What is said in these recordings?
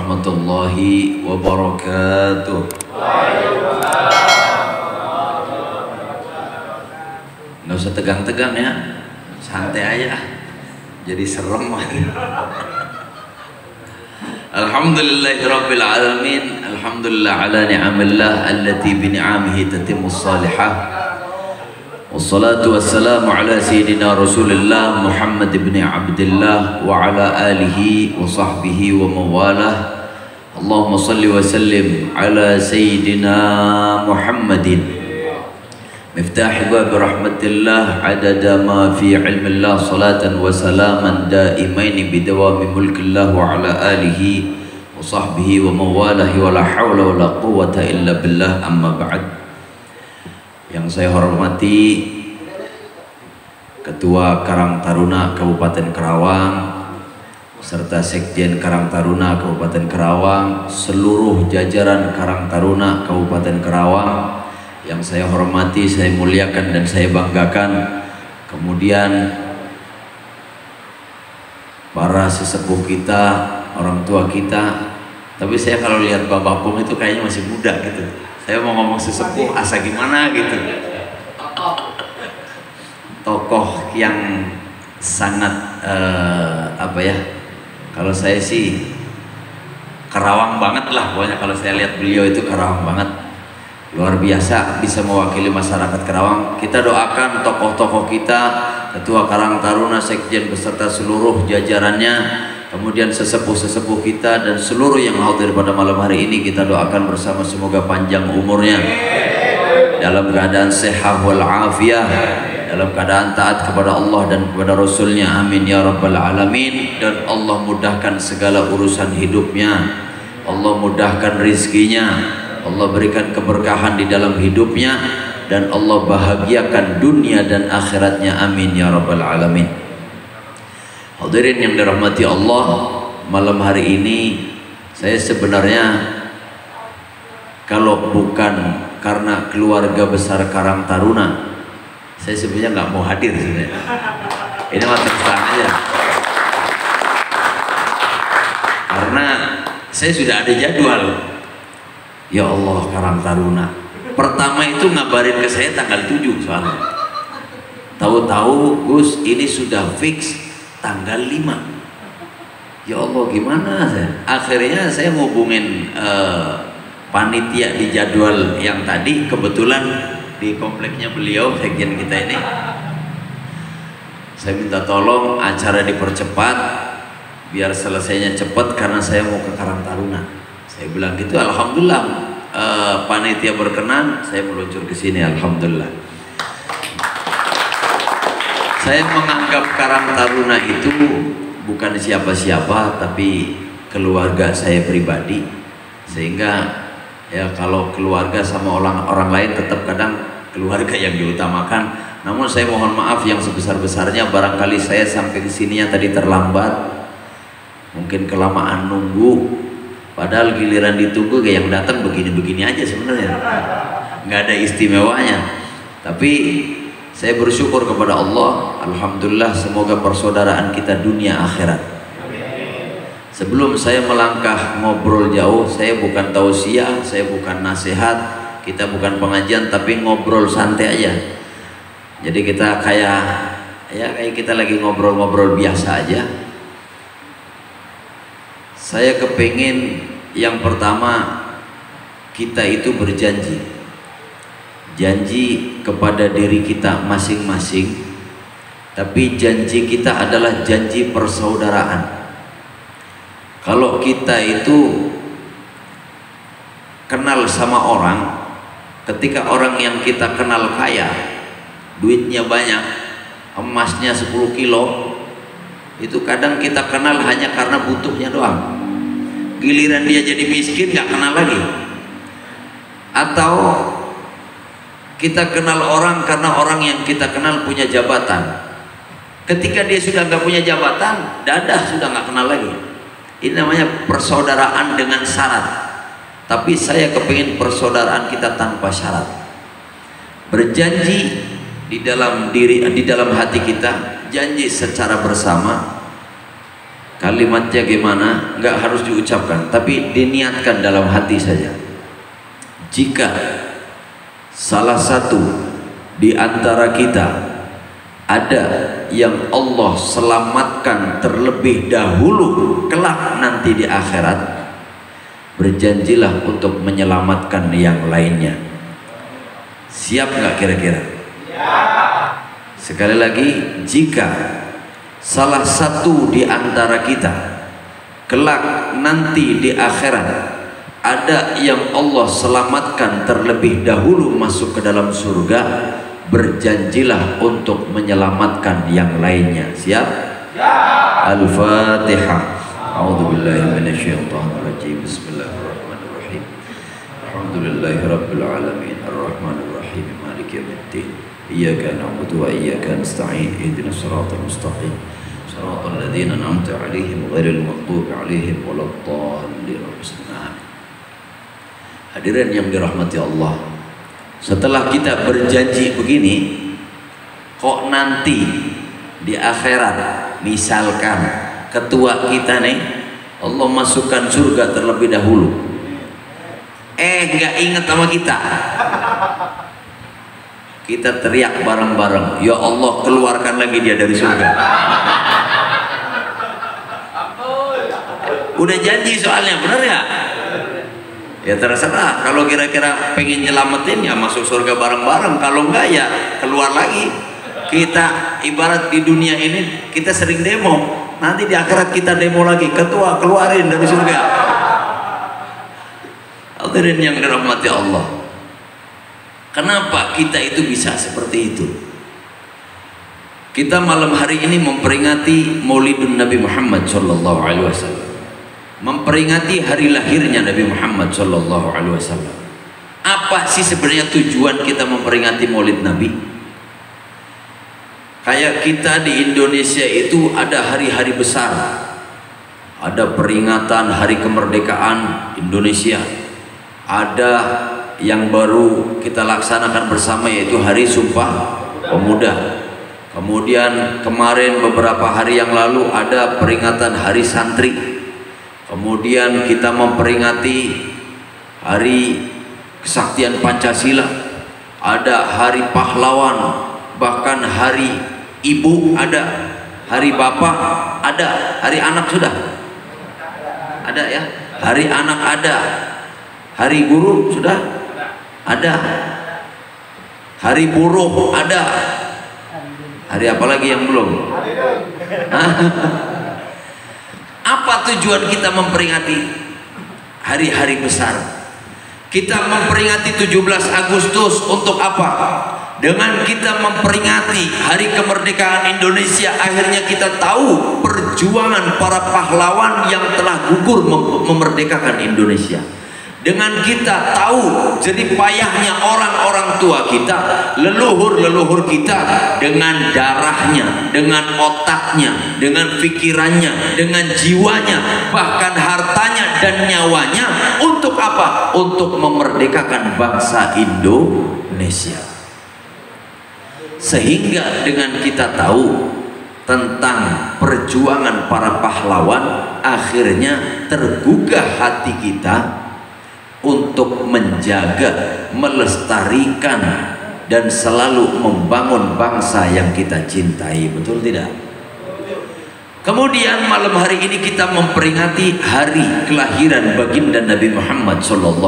warahmatullahi wabarakatuh. Nggak usah tegang-tegang ya, santai aja, jadi serem. Alhamdulillahirabbil alamin, alhamdulillah ala ni'amillah allati bi ni'amihi tatimmus salihah. Wassalatu wassalamu ala sayyidina Rasulillah Muhammad ibn Abdullah wa ala alihi wa sahbihi wa mawalah. Allahumma salli wa sallim ala sayyidina Muhammadin miftah bab rahmatillah adada ma fi ilmillah salatan wa salaman daimain bidawami mulkillah wa ala alihi wa sahbihi wa mawalahi wa la hawla wa la quwwata illa billah, amma ba'd. Yang saya hormati Ketua Karang Taruna Kabupaten Karawang serta Sekjen Karang Taruna Kabupaten Karawang, seluruh jajaran Karang Taruna Kabupaten Karawang yang saya hormati, saya muliakan dan saya banggakan. Kemudian para sesepuh kita, orang tua kita. Tapi saya kalau lihat Bapak Pung itu kayaknya masih muda gitu. Saya mau ngomong sesepuh asa gimana gitu. Tokoh yang sangat apa ya, kalau saya sih Karawang banget lah pokoknya. Kalau saya lihat beliau itu Karawang banget, luar biasa bisa mewakili masyarakat Karawang. Kita doakan tokoh-tokoh kita, Ketua Karang Taruna, Sekjen beserta seluruh jajarannya, kemudian sesepuh-sesepuh kita dan seluruh yang hadir pada malam hari ini, kita doakan bersama semoga panjang umurnya dalam keadaan sehat wal afiah, dalam keadaan taat kepada Allah dan kepada Rasulnya, amin ya rabbal alamin. Dan Allah mudahkan segala urusan hidupnya, Allah mudahkan rizkinya, Allah berikan keberkahan di dalam hidupnya, dan Allah bahagiakan dunia dan akhiratnya, amin ya rabbal alamin. Hadirin yang dirahmati Allah, malam hari ini saya sebenarnya kalau bukan karena keluarga besar Karang Taruna, saya sebenarnya nggak mau hadir sebenarnya. Ini mah terserah aja. Karena saya sudah ada jadwal. Ya Allah, Karang Taruna. Pertama itu ngabarin ke saya tanggal 7 soalnya. Tahu-tahu Gus ini sudah fix tanggal 5. Ya Allah, gimana saya? Akhirnya saya ngubungin panitia di jadwal yang tadi, kebetulan di kompleknya beliau, sekjen kita ini. Saya minta tolong acara dipercepat biar selesainya cepat karena saya mau ke Karang Taruna. Saya bilang gitu, alhamdulillah panitia berkenan, saya meluncur ke sini, alhamdulillah. Saya menganggap Karang Taruna itu bukan siapa-siapa, tapi keluarga saya pribadi. Sehingga ya kalau keluarga sama orang lain tetap kadang keluarga yang diutamakan. Namun saya mohon maaf yang sebesar-besarnya barangkali saya sampai ke sininya tadi terlambat, mungkin kelamaan nunggu, padahal giliran ditunggu kayak yang datang begini-begini aja sebenarnya, nggak ada istimewanya. Tapi saya bersyukur kepada Allah, alhamdulillah, semoga persaudaraan kita dunia akhirat. Sebelum saya melangkah ngobrol jauh, saya bukan tausiah, saya bukan nasihat, kita bukan pengajian, tapi ngobrol santai aja. Jadi kita kayak kita lagi ngobrol-ngobrol biasa aja. Saya kepingin yang pertama, kita itu berjanji, janji kepada diri kita masing-masing, tapi janji kita adalah janji persaudaraan. Kalau kita itu kenal sama orang, ketika orang yang kita kenal kaya, duitnya banyak, emasnya 10 kilo, itu kadang kita kenal hanya karena butuhnya doang. Giliran dia jadi miskin nggak kenal lagi. Atau kita kenal orang karena orang yang kita kenal punya jabatan. Ketika dia sudah nggak punya jabatan, dadah, sudah nggak kenal lagi. Ini namanya persaudaraan dengan syarat. Tapi saya kepingin persaudaraan kita tanpa syarat. Berjanji di dalam hati kita, janji secara bersama. Kalimatnya gimana? Nggak harus diucapkan, tapi diniatkan dalam hati saja. Jika salah satu di antara kita ada yang Allah selamatkan terlebih dahulu kelak nanti di akhirat, berjanjilah untuk menyelamatkan yang lainnya. Siap nggak kira-kira? Sekali lagi, jika salah satu di antara kita kelak nanti di akhirat ada yang Allah selamatkan terlebih dahulu masuk ke dalam surga, berjanjilah untuk menyelamatkan yang lainnya. Siap? Al-Fatihah. A'udzubillahi minasyaitonirrajim. Bismillahirrahmanirrahim. Alhamdulillahirabbil alamin arrahmanir rahim maliki yaumiddin. Iyyaka na'budu wa iyyaka nasta'in. Ihdinas siratal mustaqim. Shiratal ladzina an'amta 'alaihim ghairil maghdubi 'alaihim waladdallin. Hadirin yang dirahmati Allah, setelah kita berjanji begini, kok nanti di akhirat misalkan ketua kita nih Allah masukkan surga terlebih dahulu, nggak ingat sama kita, kita teriak bareng-bareng, ya Allah keluarkan lagi dia dari surga. Udah janji soalnya, bener ya? Ya terserah, kalau kira-kira pengen nyelamatin ya masuk surga bareng-bareng, kalau enggak ya keluar lagi. Kita ibarat di dunia ini kita sering demo, nanti di akhirat kita demo lagi, ketua keluarin dari surga. Hadirin yang dirahmati Allah, kenapa kita itu bisa seperti itu? Kita malam hari ini memperingati Maulidun Nabi Muhammad SAW, memperingati hari lahirnya Nabi Muhammad SAW. Apa sih sebenarnya tujuan kita memperingati Maulid Nabi? Kayak kita di Indonesia itu ada hari-hari besar, ada peringatan hari kemerdekaan Indonesia, ada yang baru kita laksanakan bersama yaitu hari Sumpah Pemuda. Kemudian kemarin beberapa hari yang lalu ada peringatan hari santri. Kemudian kita memperingati hari kesaktian Pancasila, ada hari pahlawan, bahkan hari ibu ada, hari bapak ada, hari anak sudah ada ya, hari anak ada, hari guru sudah ada, hari buruh ada, hari apa lagi yang belum? Apa tujuan kita memperingati hari-hari besar? Kita memperingati 17 Agustus untuk apa? Dengan kita memperingati hari kemerdekaan Indonesia, akhirnya kita tahu perjuangan para pahlawan yang telah gugur memerdekakan Indonesia. Dengan kita tahu jerih payahnya orang-orang tua kita, leluhur-leluhur kita, dengan darahnya, dengan otaknya, dengan pikirannya, dengan jiwanya, bahkan hartanya dan nyawanya, untuk apa? Untuk memerdekakan bangsa Indonesia. Sehingga dengan kita tahu tentang perjuangan para pahlawan, akhirnya tergugah hati kita untuk menjaga, melestarikan, dan selalu membangun bangsa yang kita cintai. Betul tidak? Kemudian malam hari ini kita memperingati hari kelahiran baginda Nabi Muhammad SAW.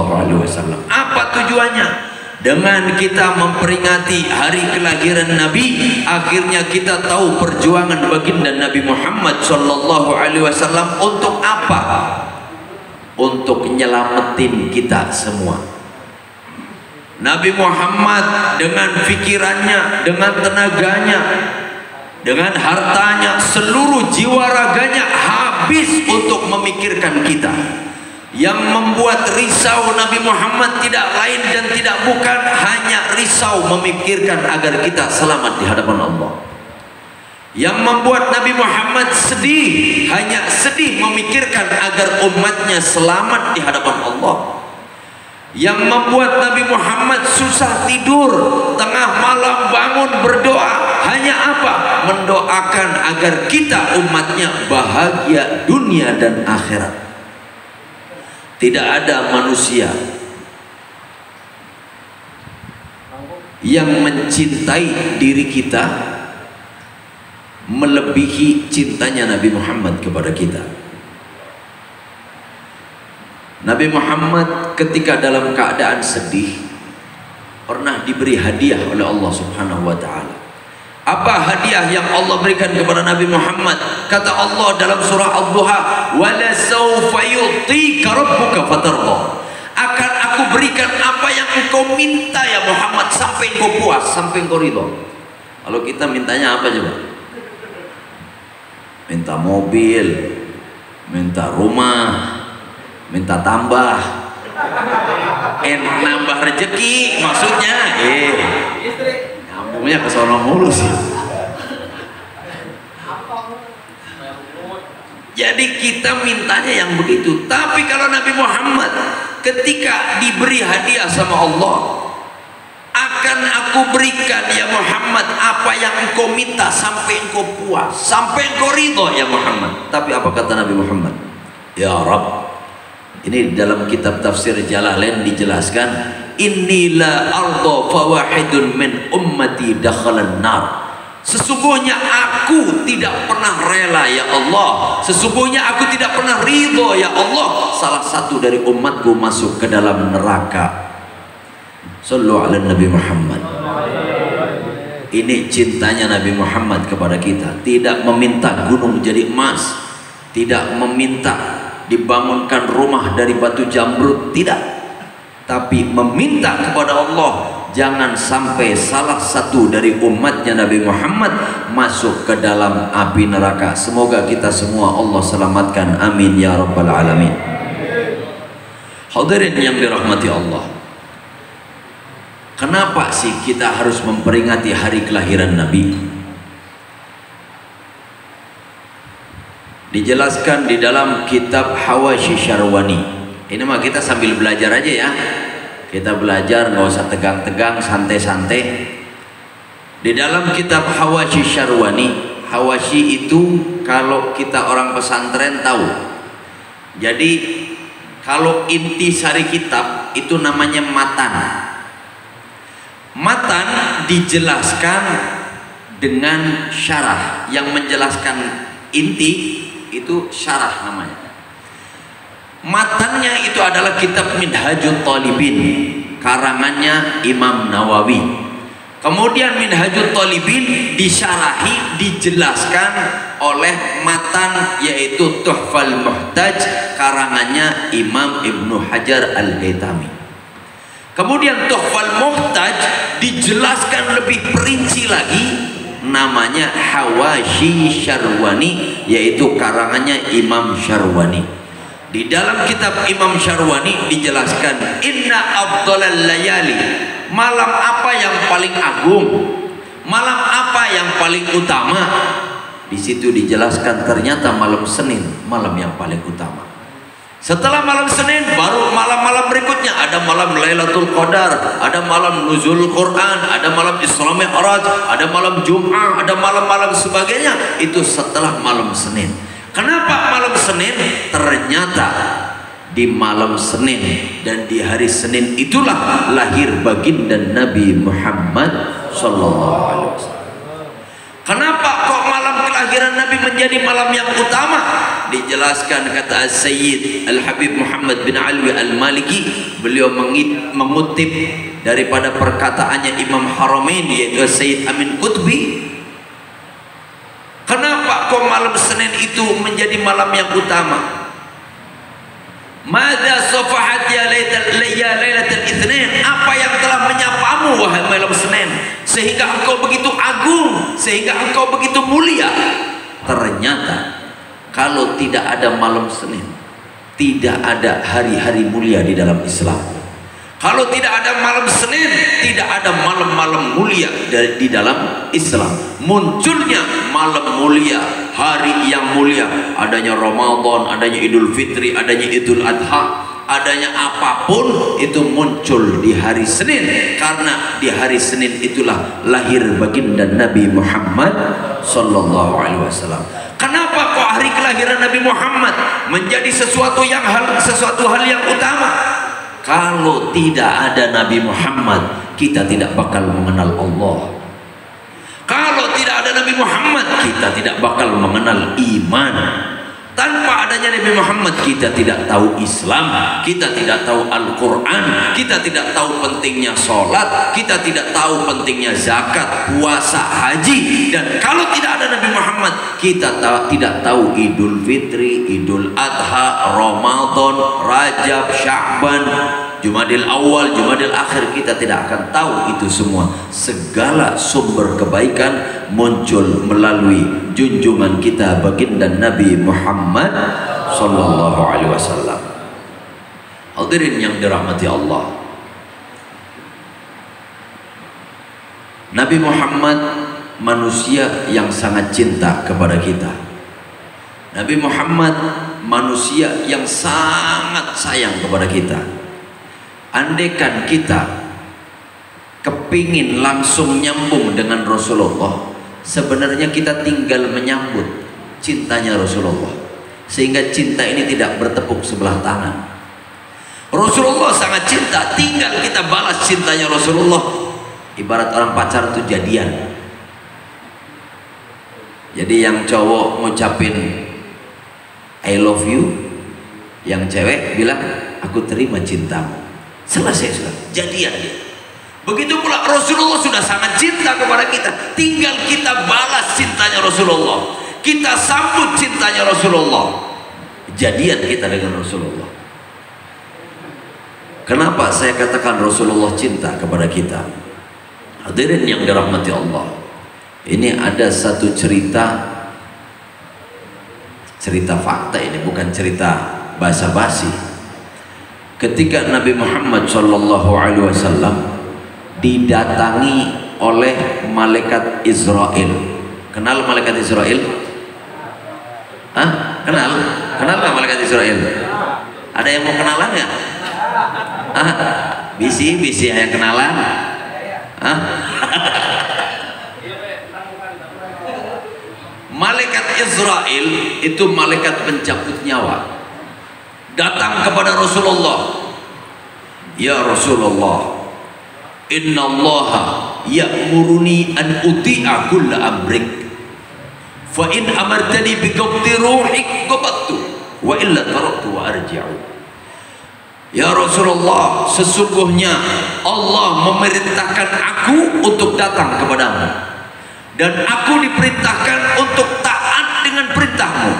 Apa tujuannya? Dengan kita memperingati hari kelahiran Nabi, akhirnya kita tahu perjuangan baginda Nabi Muhammad SAW untuk apa? Untuk nyelamatin kita semua. Nabi Muhammad dengan pikirannya, dengan tenaganya, dengan hartanya, seluruh jiwa raganya habis untuk memikirkan kita. Yang membuat risau Nabi Muhammad tidak lain dan tidak bukan hanya risau memikirkan agar kita selamat di hadapan Allah. Yang membuat Nabi Muhammad sedih, hanya sedih memikirkan agar umatnya selamat di hadapan Allah. Yang membuat Nabi Muhammad susah tidur, tengah malam bangun berdoa, hanya apa? Mendoakan agar kita umatnya bahagia dunia dan akhirat. Tidak ada manusia yang mencintai diri kita melebihi cintanya Nabi Muhammad kepada kita. Nabi Muhammad ketika dalam keadaan sedih pernah diberi hadiah oleh Allah Subhanahu wa taala. Apa hadiah yang Allah berikan kepada Nabi Muhammad? Kata Allah dalam surah Ad-Duha, "Wala sawfa yu'tika rabbuka fatarda." Akan aku berikan apa yang engkau minta ya Muhammad sampai engkau puas, sampai engkau ridho. Kalau kita mintanya apa coba? Minta mobil, minta rumah, minta tambah, nambah rezeki maksudnya, nyambungnya ke sono mulu sih. Jadi kita mintanya yang begitu. Tapi kalau Nabi Muhammad ketika diberi hadiah sama Allah, akan aku berikan ya Muhammad apa yang engkau minta sampai engkau puas, sampai engkau ridho ya Muhammad. Tapi apa kata Nabi Muhammad? Ya Rabb, ini dalam kitab tafsir Jalalain dijelaskan, innila ardo fawahidun min ummati dakhalan nar. Sesungguhnya aku tidak pernah rela ya Allah, sesungguhnya aku tidak pernah ridho ya Allah, salah satu dari umatku masuk ke dalam neraka. Sallu ala Nabi Muhammad. Ini cintanya Nabi Muhammad kepada kita. Tidak meminta gunung jadi emas, tidak meminta dibangunkan rumah dari batu jamrud, tidak, tapi meminta kepada Allah jangan sampai salah satu dari umatnya Nabi Muhammad masuk ke dalam api neraka. Semoga kita semua Allah selamatkan, amin ya rabbal alamin. Hadirin yang dirahmati Allah, kenapa sih kita harus memperingati hari kelahiran Nabi? Dijelaskan di dalam kitab Hawashi Syarwani. Ini mah kita sambil belajar aja ya. Kita belajar, nggak usah tegang-tegang, santai-santai. Di dalam kitab Hawashi Syarwani, Hawashi itu kalau kita orang pesantren tahu. Jadi kalau inti sari kitab itu namanya matan. Matan dijelaskan dengan syarah. Yang menjelaskan inti itu syarah namanya. Matannya itu adalah kitab Minhajut Talibin, karangannya Imam Nawawi. Kemudian Minhajut Talibin disyarahi, dijelaskan oleh matan yaitu Tuhfal Muhtaj, karangannya Imam Ibnu Hajar Al-Haytami. Kemudian Tuhfal Muhtaj dijelaskan lebih perinci lagi, namanya Hawashi Syarwani, yaitu karangannya Imam Syarwani. Di dalam kitab Imam Syarwani dijelaskan, inna afdhalal layali, malam apa yang paling agung, malam apa yang paling utama. Di situ dijelaskan ternyata malam Senin malam yang paling utama. Setelah malam Senin baru malam-malam berikutnya, ada malam Lailatul Qadar, ada malam Nuzul Quran, ada malam Isra Mi'raj, ada malam Jum'ah, ada malam-malam sebagainya. Itu setelah malam Senin. Kenapa malam Senin? Ternyata di malam Senin dan di hari Senin itulah lahir baginda Nabi Muhammad sallallahu alaihi wasallam. Kenapa kok malam kelahiran Nabi menjadi malam yang utama? Dijelaskan kata Sayyid Al-Habib Muhammad bin Alwi Al-Maliki, beliau mengutip daripada perkataannya Imam Haramain yaitu Sayyid Amin Qutbi. Kenapa kok malam Senin itu menjadi malam yang utama? Madza safahat ya lailatul Itsnin, apa yang telah menyapamu wahai malam Senin sehingga engkau begitu agung, sehingga engkau begitu mulia? Ternyata kalau tidak ada malam Senin, tidak ada hari-hari mulia di dalam Islam. Kalau tidak ada malam Senin, tidak ada malam-malam mulia di dalam Islam. Munculnya malam mulia, hari yang mulia, adanya Ramadan, adanya Idul Fitri, adanya Idul Adha, adanya apapun itu muncul di hari Senin, karena di hari Senin itulah lahir baginda Nabi Muhammad sallallahu alaihi wasallam. Kenapa kok hari kelahiran Nabi Muhammad menjadi sesuatu hal yang utama? Kalau tidak ada Nabi Muhammad, kita tidak bakal mengenal Allah. Kalau tidak ada Nabi Muhammad, kita tidak bakal mengenal iman. Tanpa adanya Nabi Muhammad, kita tidak tahu Islam, kita tidak tahu Al-Quran, kita tidak tahu pentingnya sholat, kita tidak tahu pentingnya zakat, puasa, haji. Dan kalau tidak ada Nabi Muhammad, kita tidak tahu Idul Fitri, Idul Adha, Ramadan, Rajab, Sya'ban, Jumadil Awal, Jumadil Akhir. Kita tidak akan tahu itu semua. Segala sumber kebaikan muncul melalui junjungan kita baginda Nabi Muhammad sallallahu alaihi wasallam. Hadirin yang dirahmati Allah, Nabi Muhammad manusia yang sangat cinta kepada kita. Nabi Muhammad manusia yang sangat sayang kepada kita. Andaikan kita kepingin langsung nyambung dengan Rasulullah, sebenarnya kita tinggal menyambut cintanya Rasulullah, sehingga cinta ini tidak bertepuk sebelah tangan. Rasulullah sangat cinta, tinggal kita balas cintanya Rasulullah. Ibarat orang pacar itu jadian. Jadi yang cowok ngucapin I love you, yang cewek bilang aku terima cintamu. Selesai sudah, jadian dia. Begitu pula Rasulullah sudah sangat cinta kepada kita, tinggal kita balas cintanya Rasulullah, kita sambut cintanya Rasulullah, jadian kita dengan Rasulullah. Kenapa saya katakan Rasulullah cinta kepada kita? Hadirin yang dirahmati Allah, ini ada satu cerita fakta, ini bukan cerita basa-basi. Ketika Nabi Muhammad sallallahu alaihi wasallam didatangi oleh malaikat Israel. Kenal malaikat Israel? Hah? Kenal? Kenal nggak malaikat Israel? Ada yang mau kenalan nggak? Bisi yang kenalan? Malaikat Israel itu malaikat pencabut nyawa. Datang kepada Rasulullah, ya Rasulullah, inna allaha ya'muruni an uti'a kulla amrik, fa in amartani bi qabdi ruhik qabattu wa illa taraktu wa arji'u. Ya Rasulullah, sesungguhnya Allah memerintahkan aku untuk datang kepadamu, dan aku diperintahkan untuk taat dengan perintahmu.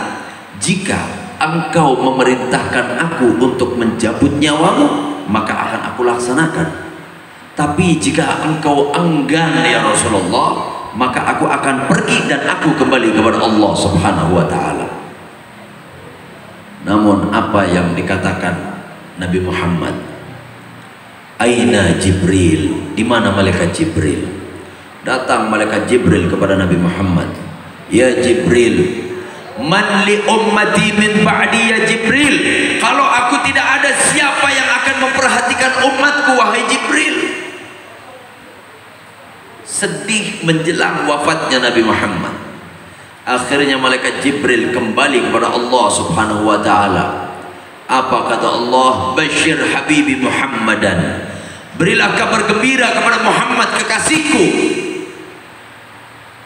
Jika engkau memerintahkan aku untuk mencabut nyawamu, maka akan aku laksanakan. Tapi jika engkau enggan ya Rasulullah, maka aku akan pergi dan aku kembali kepada Allah Subhanahu wa ta'ala. Namun apa yang dikatakan Nabi Muhammad? Aina Jibril? Di mana malaikat Jibril? Datang malaikat Jibril kepada Nabi Muhammad. Ya Jibril, man li ummati min ba'di ya Jibril. Kalau aku tidak ada, siapa yang akan memperhatikan umatku wahai Jibril? Sedih menjelang wafatnya Nabi Muhammad. Akhirnya malaikat Jibril kembali kepada Allah Subhanahu wa ta'ala. Apa kata Allah? Bashir habibi Muhammadan, berilah kabar gembira kepada Muhammad kekasihku,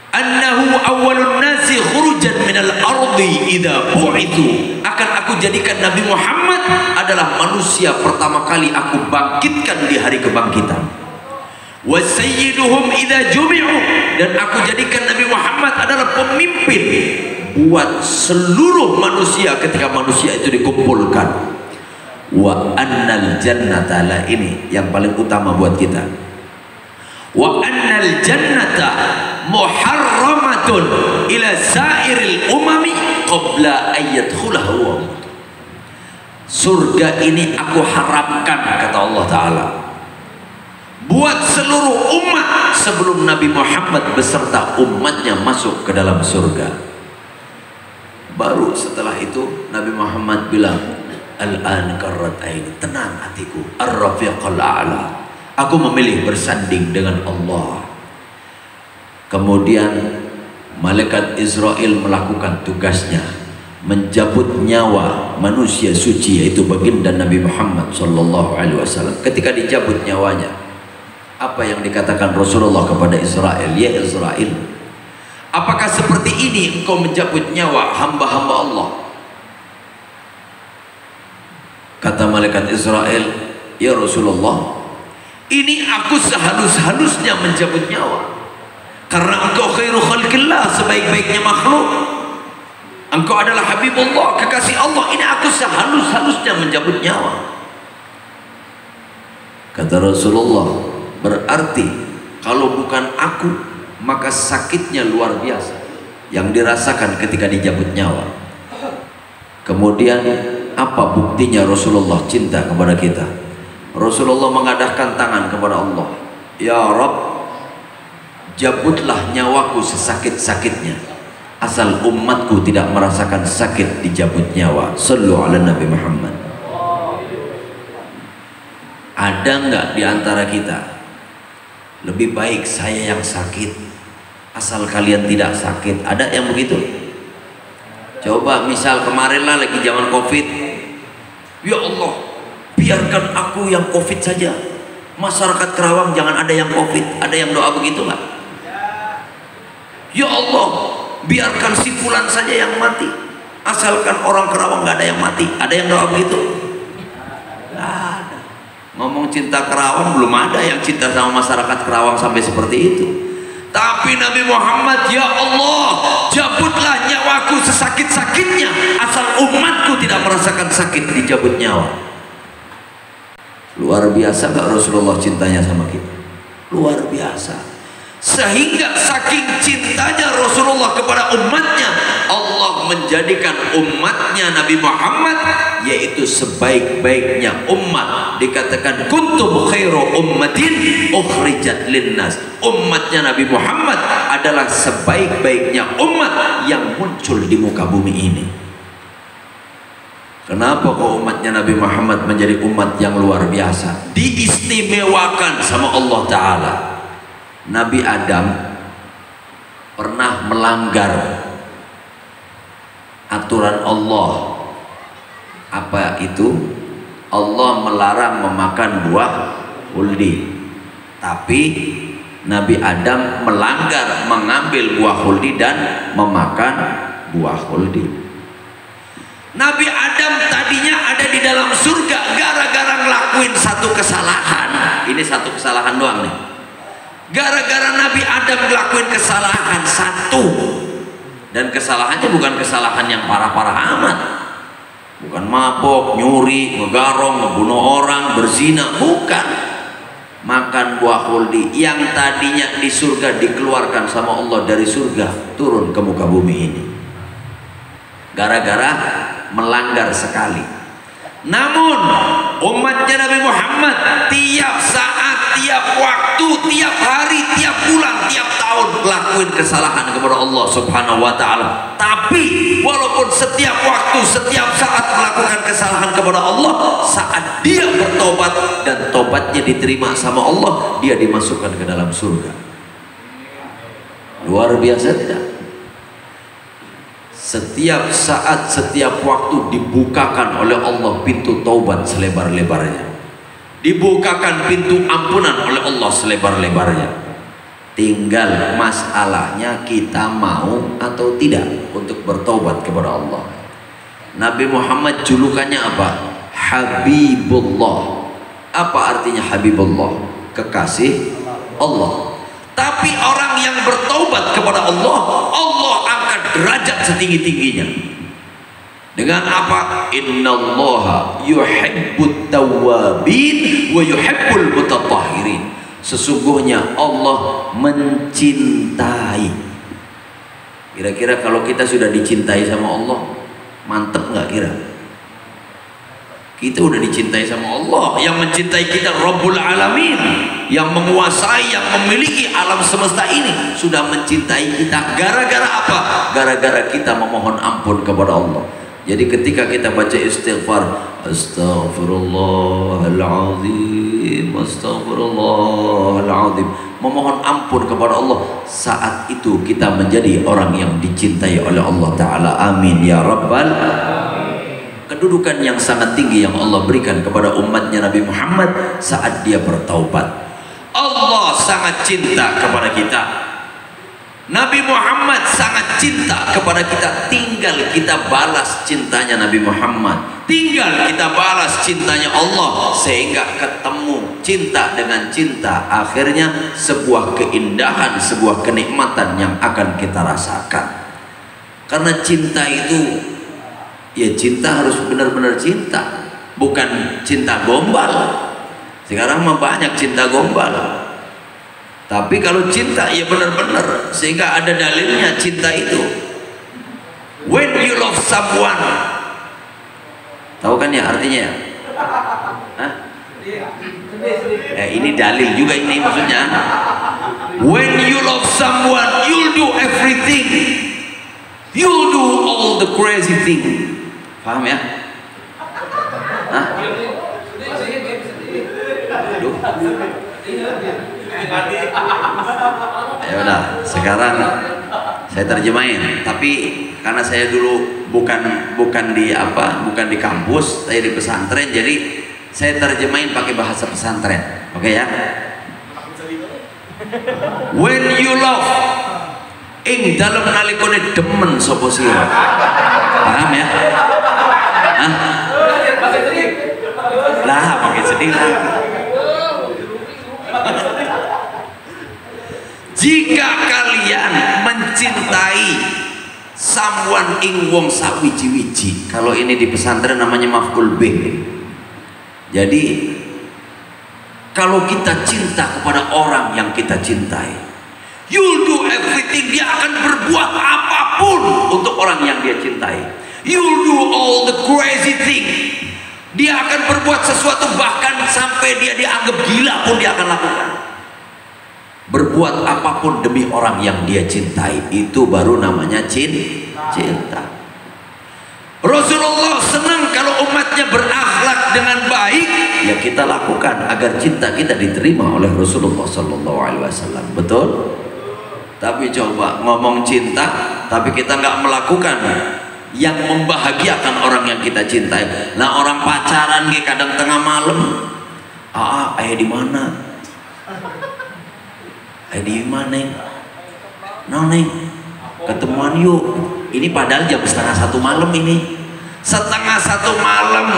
annahu awwalun nasi khurujan minal ardi idza bu'ithu, akan aku jadikan Nabi Muhammad adalah manusia pertama kali aku bangkitkan di hari kebangkitan. Wa sayyiduhum idza jumi'u, dan aku jadikan Nabi Muhammad adalah pemimpin buat seluruh manusia ketika manusia itu dikumpulkan. Wa annal jannata, la ini yang paling utama buat kita. Wa annal jannata muharramatun ila sairil umami qabla ayyadkhulaha. Surga ini aku haramkan, kata Allah Ta'ala, buat seluruh umat sebelum Nabi Muhammad beserta umatnya masuk ke dalam surga. Baru setelah itu Nabi Muhammad bilang, Al-an qarrat aini, tenang hatiku. Ar-rafiqal a'la, aku memilih bersanding dengan Allah. Kemudian malaikat Israel melakukan tugasnya, mencabut nyawa manusia suci, yaitu baginda Nabi Muhammad sallallahu alaihi wasallam. Ketika dicabut nyawanya, apa yang dikatakan Rasulullah kepada Israel? Ya Israel, apakah seperti ini engkau mencabut nyawa hamba-hamba Allah? Kata malaikat Israel, ya Rasulullah, ini aku sehalus-halusnya mencabut nyawa, karena engkau khairu khalqillah, sebaik-baiknya makhluk. Engkau adalah Habibullah, kekasih Allah. Ini aku sehalus-halusnya mencabut nyawa. Kata Rasulullah, berarti kalau bukan aku, maka sakitnya luar biasa yang dirasakan ketika dicabut nyawa. Kemudian apa buktinya Rasulullah cinta kepada kita? Rasulullah mengadahkan tangan kepada Allah, ya Rabb, cabutlah nyawaku sesakit-sakitnya, asal umatku tidak merasakan sakit dicabut nyawa. Sallu ala Nabi Muhammad. Ada nggak di antara kita lebih baik saya yang sakit asal kalian tidak sakit? Ada yang begitu? Coba misal kemarin lah lagi zaman Covid, ya Allah, biarkan aku yang Covid saja, masyarakat Kerawang jangan ada yang Covid. Ada yang doa begitu nggak? Ya Allah, biarkan si fulan saja yang mati, asalkan orang Kerawang nggak ada yang mati. Ada yang doa begitu? Nggak ada. Ngomong cinta Kerawang, belum ada yang cinta sama masyarakat Kerawang sampai seperti itu. Tapi Nabi Muhammad, ya Allah, cabutlah nyawaku sesakit-sakitnya, asal umatku tidak merasakan sakit dicabut nyawa. Luar biasa gak Rasulullah cintanya sama kita? Luar biasa. Sehingga saking cintanya Rasulullah kepada umatnya, Allah menjadikan umatnya Nabi Muhammad yaitu sebaik-baiknya umat. Dikatakan kuntum khairu ummatin ukhrijat linnas. Umatnya Nabi Muhammad adalah sebaik-baiknya umat yang muncul di muka bumi ini. Kenapa kok umatnya Nabi Muhammad menjadi umat yang luar biasa, diistimewakan sama Allah Ta'ala? Nabi Adam pernah melanggar aturan Allah. Apa itu? Allah melarang memakan buah huldi, tapi Nabi Adam melanggar mengambil buah huldi dan memakan buah huldi. Nabi Adam tadinya ada di dalam surga gara-gara ngelakuin satu kesalahan. Ini satu kesalahan doang nih. Gara-gara Nabi Adam ngelakuin kesalahan satu, dan kesalahannya bukan kesalahan yang parah-parah amat, bukan mabok, nyuri, ngegarong, ngebunuh orang, berzina, bukan. Makan buah huldi yang tadinya di surga, dikeluarkan sama Allah dari surga turun ke muka bumi ini gara-gara melanggar sekali. Namun umatnya Nabi Muhammad tiap saat, tiap waktu, tiap hari, tiap bulan, tiap tahun lakuin kesalahan kepada Allah Subhanahu wa Ta'ala. Tapi walaupun setiap waktu, setiap saat melakukan kesalahan kepada Allah, saat dia bertobat dan tobatnya diterima sama Allah, dia dimasukkan ke dalam surga. Luar biasa tidak? Setiap saat, setiap waktu dibukakan oleh Allah pintu taubat selebar-lebarnya, dibukakan pintu ampunan oleh Allah selebar-lebarnya. Tinggal masalahnya kita mau atau tidak untuk bertaubat kepada Allah. Nabi Muhammad julukannya apa? Habibullah. Apa artinya Habibullah? Kekasih Allah. Tapi orang yang bertaubat kepada Allah, Allah angkat derajat setinggi-tingginya. Dengan apa? Innallaha yuhibbut tawwabin wa yuhibbul mutatahhirin. Sesungguhnya Allah mencintai. Kira-kira kalau kita sudah dicintai sama Allah, mantep nggak kira? Kita udah dicintai sama Allah. Yang mencintai kita Rabbul Alamin, yang menguasai, yang memiliki alam semesta ini, sudah mencintai kita. Gara-gara apa? Gara-gara kita memohon ampun kepada Allah. Jadi ketika kita baca istighfar, Astaghfirullahaladzim, astaghfirullahaladzim. Memohon ampun kepada Allah. Saat itu kita menjadi orang yang dicintai oleh Allah Ta'ala. Amin ya Rabbal. Kedudukan yang sangat tinggi yang Allah berikan kepada umatnya Nabi Muhammad saat dia bertaubat. Allah sangat cinta kepada kita, Nabi Muhammad sangat cinta kepada kita. Tinggal kita balas cintanya Nabi Muhammad, tinggal kita balas cintanya Allah, sehingga ketemu cinta dengan cinta. Akhirnya sebuah keindahan, sebuah kenikmatan yang akan kita rasakan. Karena cinta itu, ya cinta harus benar-benar cinta, bukan cinta gombal. Sekarang mah banyak cinta gombal. Tapi kalau cinta ya benar-benar, sehingga ada dalilnya cinta itu. When you love someone, tahu kan ya artinya ya? Hah? Ini dalil juga ini maksudnya. When you love someone, you'll do everything, you'll do all the crazy thing. Paham ya? Hah? Aduh. Ya udah, sekarang saya terjemahin. Tapi karena saya dulu bukan di kampus, saya di pesantren, jadi saya terjemahin pakai bahasa pesantren. Oke ya? When you love, ing dalam nalikone demen sapa sira. Paham ya? Hah? Lah, pakai sedih lah. Jika kalian mencintai someone ing wong sawiji-wiji, kalau ini di pesantren namanya maf'ul bih. Jadi kalau kita cinta kepada orang yang kita cintai, you'll do everything, dia akan berbuat apapun untuk orang yang dia cintai. You'll do all the crazy thing, dia akan berbuat sesuatu, bahkan sampai dia dianggap gila pun dia akan lakukan. Berbuat apapun demi orang yang dia cintai, itu baru namanya cinta. Rasulullah senang kalau umatnya berakhlak dengan baik, ya kita lakukan agar cinta kita diterima oleh Rasulullah SAW. Betul? Tapi coba ngomong cinta, tapi kita nggak melakukan yang membahagiakan orang yang kita cintai. Nah, orang pacaran kadang tengah malam, ayah di mana? Di mana neng? Neng, ketemuan yuk. Ini padahal jam 12:30 malam ini. 12:30 malam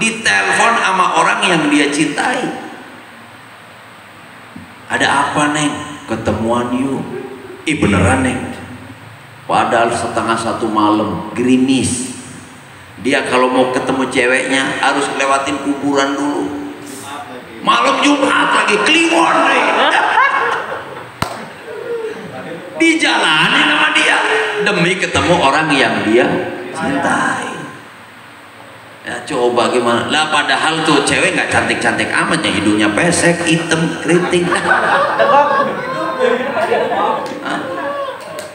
ditelepon sama orang yang dia cintai. Ada apa neng? Ketemuan yuk. Beneran neng. Padahal 12:30 malam, gerimis. Dia kalau mau ketemu ceweknya harus lewatin kuburan dulu. Malam Jumat lagi Kliwon nih. Dijalani sama dia demi ketemu orang yang dia cintai. Ya coba gimana lah, padahal tuh cewek nggak cantik-cantik amat ya, hidungnya pesek, hitam, keriting.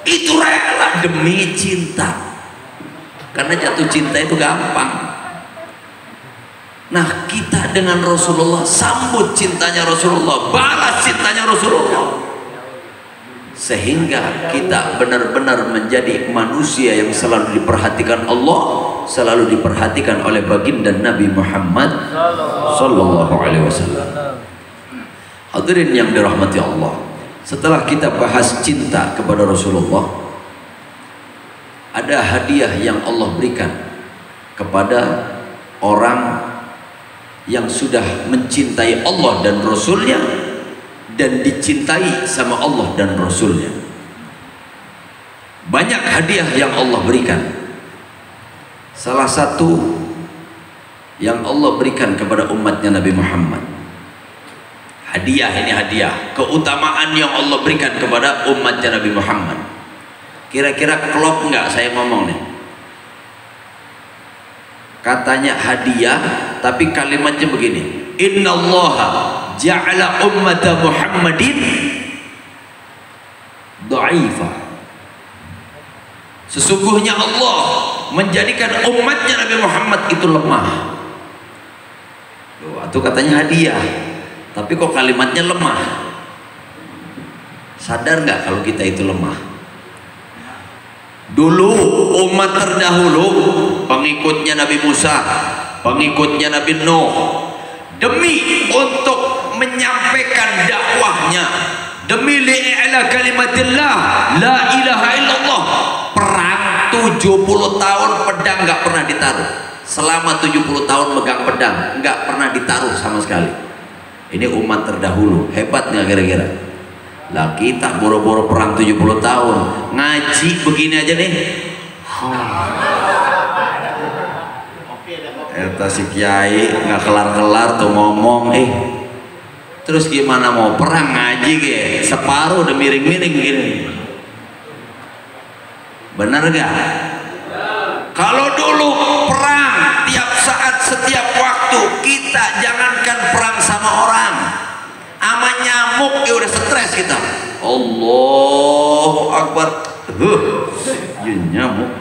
Itu rela demi cinta, karena jatuh cinta itu gampang. Nah, kita dengan Rasulullah, sambut cintanya Rasulullah, balas cintanya Rasulullah, sehingga kita benar-benar menjadi manusia yang selalu diperhatikan Allah, selalu diperhatikan oleh baginda Nabi Muhammad sallallahu alaihi wasallam. Hadirin yang dirahmati Allah, setelah kita bahas cinta kepada Rasulullah, ada hadiah yang Allah berikan kepada orang yang sudah mencintai Allah dan Rasulnya dan dicintai sama Allah dan Rasulnya. Banyak hadiah yang Allah berikan. Salah satu yang Allah berikan kepada umatnya Nabi Muhammad, hadiah ini hadiah, keutamaan yang Allah berikan kepada umatnya Nabi Muhammad. Kira-kira klop nggak saya ngomong nih? Katanya hadiah, tapi kalimatnya begini: Innallaha ja'ala ummata Muhammadin dha'ifa. Sesungguhnya Allah menjadikan umatnya Nabi Muhammad itu lemah. Loh, itu katanya hadiah, tapi kok kalimatnya lemah. Sadar nggak kalau kita itu lemah? Dulu umat terdahulu, pengikutnya Nabi Musa, pengikutnya Nabi Nuh, demi untuk menyampaikan dakwahnya, demi li'ila kalimatillah la ilaha illallah, perang 70 tahun pedang nggak pernah ditaruh. Selama 70 tahun megang pedang nggak pernah ditaruh sama sekali. Ini umat terdahulu, hebat nggak kira-kira? Lah kita boro-boro perang 70 tahun ngaji begini aja nih. Eta si kiai nggak kelar-kelar tuh ngomong, terus gimana mau perang ngaji ge separuh udah miring-miring gini. Bener gak? Kalau dulu perang tiap saat setiap waktu, kita jangankan perang sama orang, ama nyamuk ya udah stres kita. Allahu Akbar, ya nyamuk,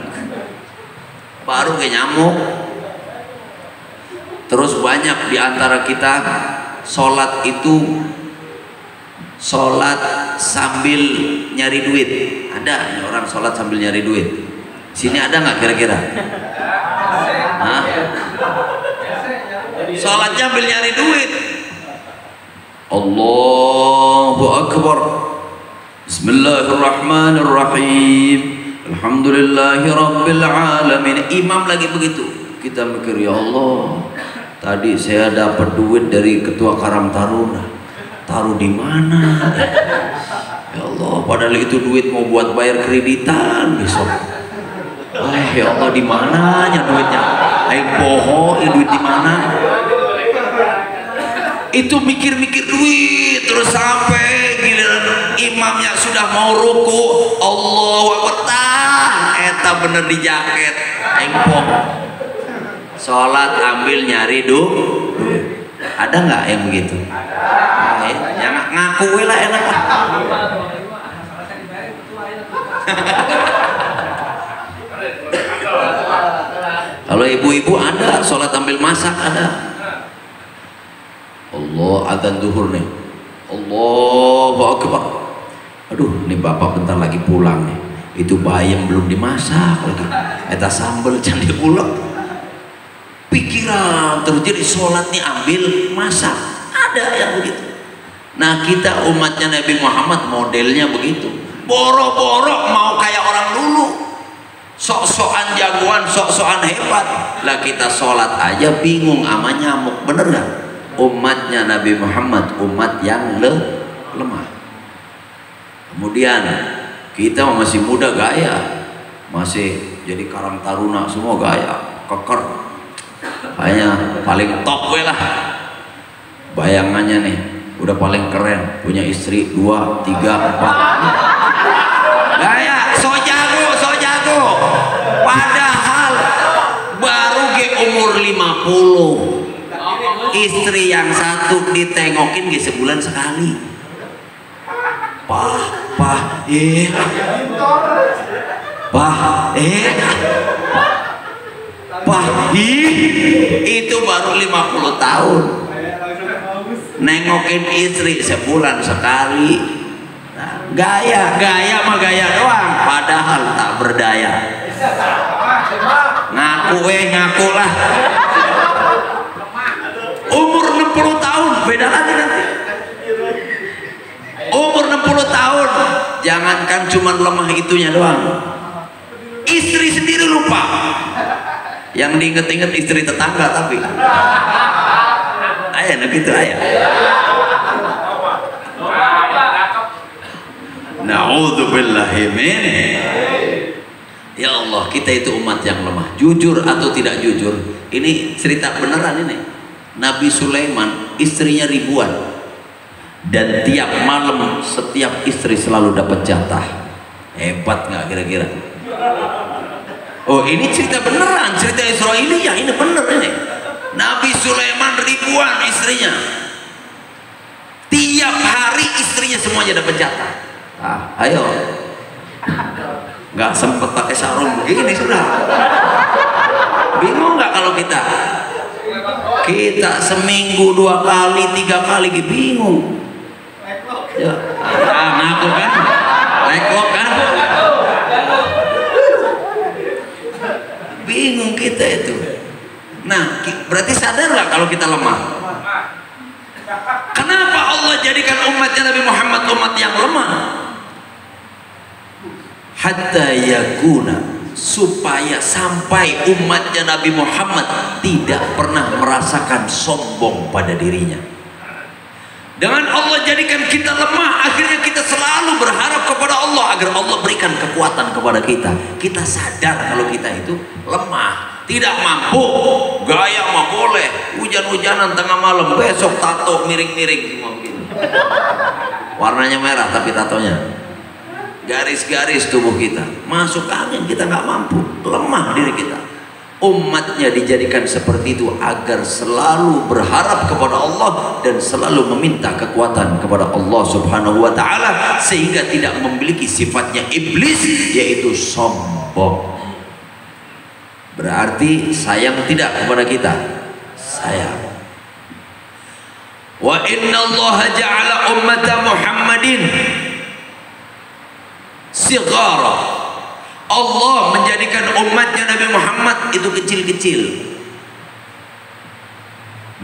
baru kayak nyamuk. Terus banyak diantara kita sholat itu sholat sambil nyari duit. Ada orang sholat sambil nyari duit. Sini ada nggak kira-kira? Hah? Sholatnya sambil nyari duit. Allahu Akbar. Bismillahirrahmanirrahim. Alhamdulillahi Rabbil Alamin. Imam lagi begitu. Kita mikir, ya Allah, tadi saya dapat duit dari ketua Karang Taruna, taruh di mana? Ya Allah, padahal itu duit mau buat bayar kreditan besok. Ya Allah, di mananya duitnya? Bohong, duit di mana? Itu mikir-mikir duit terus sampai giliran imamnya sudah mau ruku, Allahu Akbar, eta bener di jaket, bohong. Sholat ambil nyari duit. Ada nggak yang begitu? Yang ngaku lah enak. Kalau ibu-ibu ada sholat ambil masak, ada. Allah, adzan zuhur nih, Allahu Akbar. Aduh, nih bapak bentar lagi pulang nih. Itu bayam belum dimasak lagi. Eta sambel jangan diulek. Pikiran terus jadi sholat nih ambil masak, ada yang begitu. Nah kita umatnya Nabi Muhammad modelnya begitu, boro-boro mau kayak orang dulu, sok-sokan jagoan, sok-sokan hebat. Lah kita sholat aja bingung ama nyamuk, bener gak? Umatnya Nabi Muhammad umat yang lemah. Kemudian kita masih muda gaya, masih jadi Karang Taruna semua gaya, keker. Kayaknya paling top gue lah bayangannya nih, udah paling keren, punya istri 2, 3, 4 gaya, so jago padahal baru ke umur 50, istri yang satu ditengokin ke sebulan sekali. Itu baru 50 tahun nengokin istri sebulan sekali. Nah, gaya mah gaya doang, padahal tak berdaya. Ngaku lah. Umur 60 tahun beda lagi nanti. Umur 60 tahun jangankan cuma lemah itunya doang, istri sendiri lupa. Yang diinget-inget istri tetangga tapi ayah gitu ayah. Na'udzubillahi min. Ya Allah, kita itu umat yang lemah. Jujur atau tidak jujur, ini cerita beneran ini. Nabi Sulaiman istrinya ribuan, dan tiap malam setiap istri selalu dapat jatah. Hebat nggak kira-kira? Oh, ini cerita beneran, cerita Israiliyah, ini bener ini. Nabi Sulaiman ribuan istrinya, tiap hari istrinya semuanya dapat jatah. Ayo, nggak sempet pakai sarung begini sudah. Bingung nggak kalau kita Kita seminggu 2 kali 3 kali bingung ya. Ngaku kan lekok kan, bingung kita itu. Nah berarti sadar nggak kalau kita lemah? Kenapa Allah jadikan umatnya Nabi Muhammad umat yang lemah? Hatta yakuna, supaya sampai umatnya Nabi Muhammad tidak pernah merasakan sombong pada dirinya. Dengan Allah jadikan kita lemah, akhirnya kita selalu berharap kepada Allah agar Allah berikan kekuatan kepada kita. Kita sadar kalau kita itu lemah, tidak mampu. Gaya mah boleh, hujan-hujanan tengah malam, besok tato miring-miring mungkin. Warnanya merah tapi tatonya garis-garis tubuh kita, masuk angin, kita nggak mampu, lemah diri kita. Umatnya dijadikan seperti itu agar selalu berharap kepada Allah dan selalu meminta kekuatan kepada Allah Subhanahu wa ta'ala, sehingga tidak memiliki sifatnya iblis, yaitu sombong. Berarti sayang tidak kepada kita? Sayang. Wa inna Allah ja'ala ummata Muhammadin sighara. Allah menjadikan umatnya Nabi Muhammad itu kecil-kecil.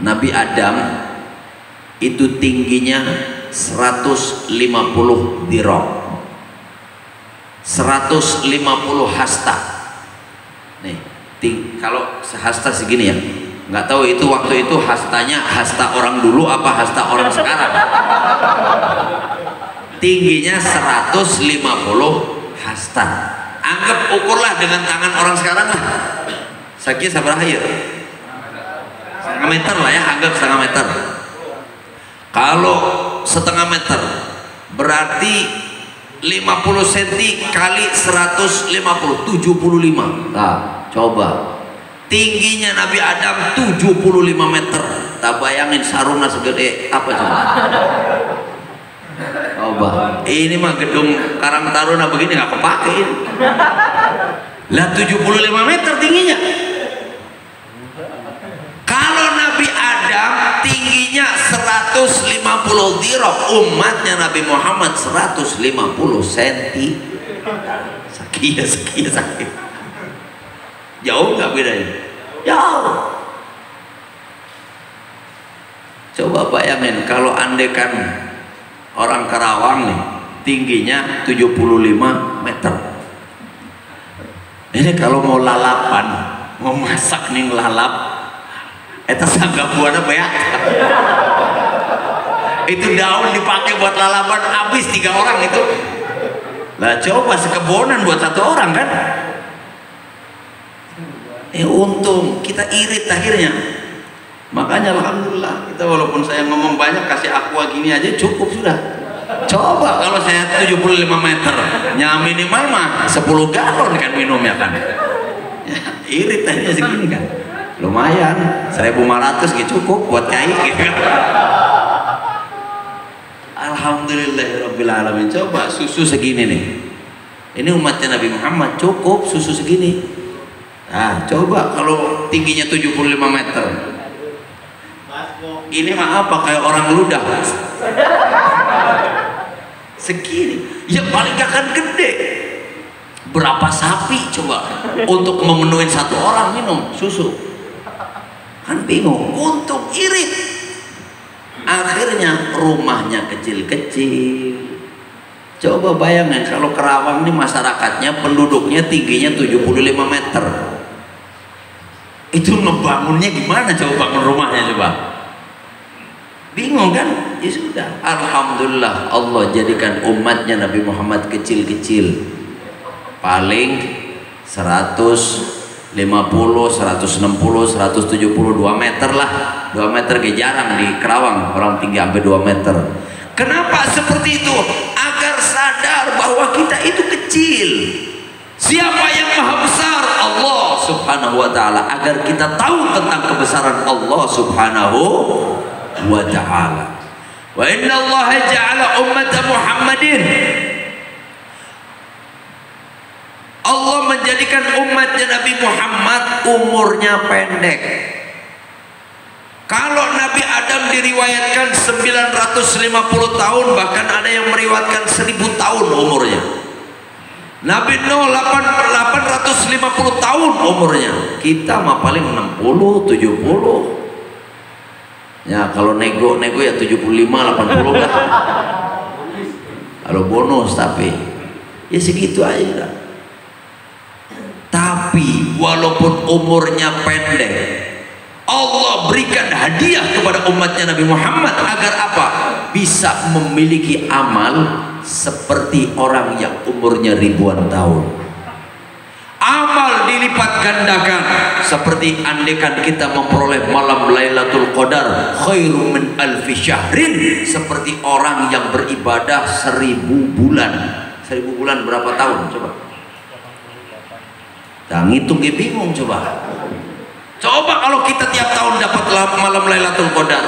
Nabi Adam itu tingginya 150 dirham, 150 hasta. Nih, kalau sehasta segini ya. Nggak tahu itu waktu itu hastanya hasta orang dulu apa hasta orang sekarang. Tingginya 150 hasta. Anggap ukurlah dengan tangan orang sekarang lah. Sakit sabar air. Setengah meter lah ya, anggap setengah meter. Kalau setengah meter berarti 50 cm kali 150, 75. Nah, coba. Tingginya Nabi Adam 75 meter. Tak bayangin sarungnya segede apa coba. Coba, ini mah gedung Karang Taruna begini nggak kepake ini. Lah 75 meter tingginya. Kalau Nabi Adam tingginya 150 dirham, umatnya Nabi Muhammad 150 cm. Sakit. Jauh nggak bedanya? Jauh. Coba bayangin kalau andekan orang Karawang nih tingginya 75 meter. Ini kalau mau lalapan, mau masak nih lalap, eta sanggabuana beak. Itu daun dipakai buat lalapan habis 3 orang itu. Lah coba sekebonan buat 1 orang kan? Untung kita irit akhirnya. Makanya alhamdulillah kita walaupun saya ngomong banyak kasih aqua gini aja cukup sudah. Coba kalau saya 75 meter, ya minimal mah 10 galon kan minumnya kan. Ya, irit aja segini kan. Lumayan 1.500 gitu cukup buat cai gitu kan. Alhamdulillahirabbil alamin. Coba susu segini nih. Ini umatnya Nabi Muhammad cukup susu segini. Nah, coba kalau tingginya 75 meter. Ini mah apa kayak orang ludah segini ya, paling gak akan gede. Berapa sapi coba untuk memenuhi 1 orang minum susu, kan bingung. Untung irit, akhirnya rumahnya kecil-kecil. Coba bayangin kalau Kerawang ini masyarakatnya penduduknya tingginya 75 meter, itu ngebangunnya gimana? Coba bangun rumahnya coba. Bingung kan? Ya sudah, alhamdulillah Allah jadikan umatnya Nabi Muhammad kecil-kecil, paling 150, 160, 170, 2 meter lah. 2 meter ke jarang di Kerawang orang tinggi sampai 2 meter. Kenapa seperti itu? Agar sadar bahwa kita itu kecil. Siapa yang maha besar? Allah Subhanahu wa ta'ala. Agar kita tahu tentang kebesaran Allah Subhanahu wa ta'ala. Wa inna Allah ja'ala ummata Muhammadin, Allah menjadikan umatnya Nabi Muhammad umurnya pendek. diriwayatkan 950 tahun, bahkan ada yang meriwayatkan 1000 tahun umurnya. Nabi Nuh 850 tahun umurnya. Kita mah paling 60, 70. Ya kalau nego ya 75, 80 kan. Kalau bonus tapi ya segitu aja lah. Tapi walaupun umurnya pendek, Allah berikan hadiah kepada umatnya Nabi Muhammad agar apa? Bisa memiliki amal seperti orang yang umurnya ribuan tahun. Amal dilipat gandakan, seperti andekan kita memperoleh malam Lailatul Qadar khairum min alfi syahrin, seperti orang yang beribadah 1000 bulan. 1000 bulan berapa tahun coba? Nah, ngitung bingung coba. Coba kalau kita tiap tahun dapat malam Lailatul Qadar,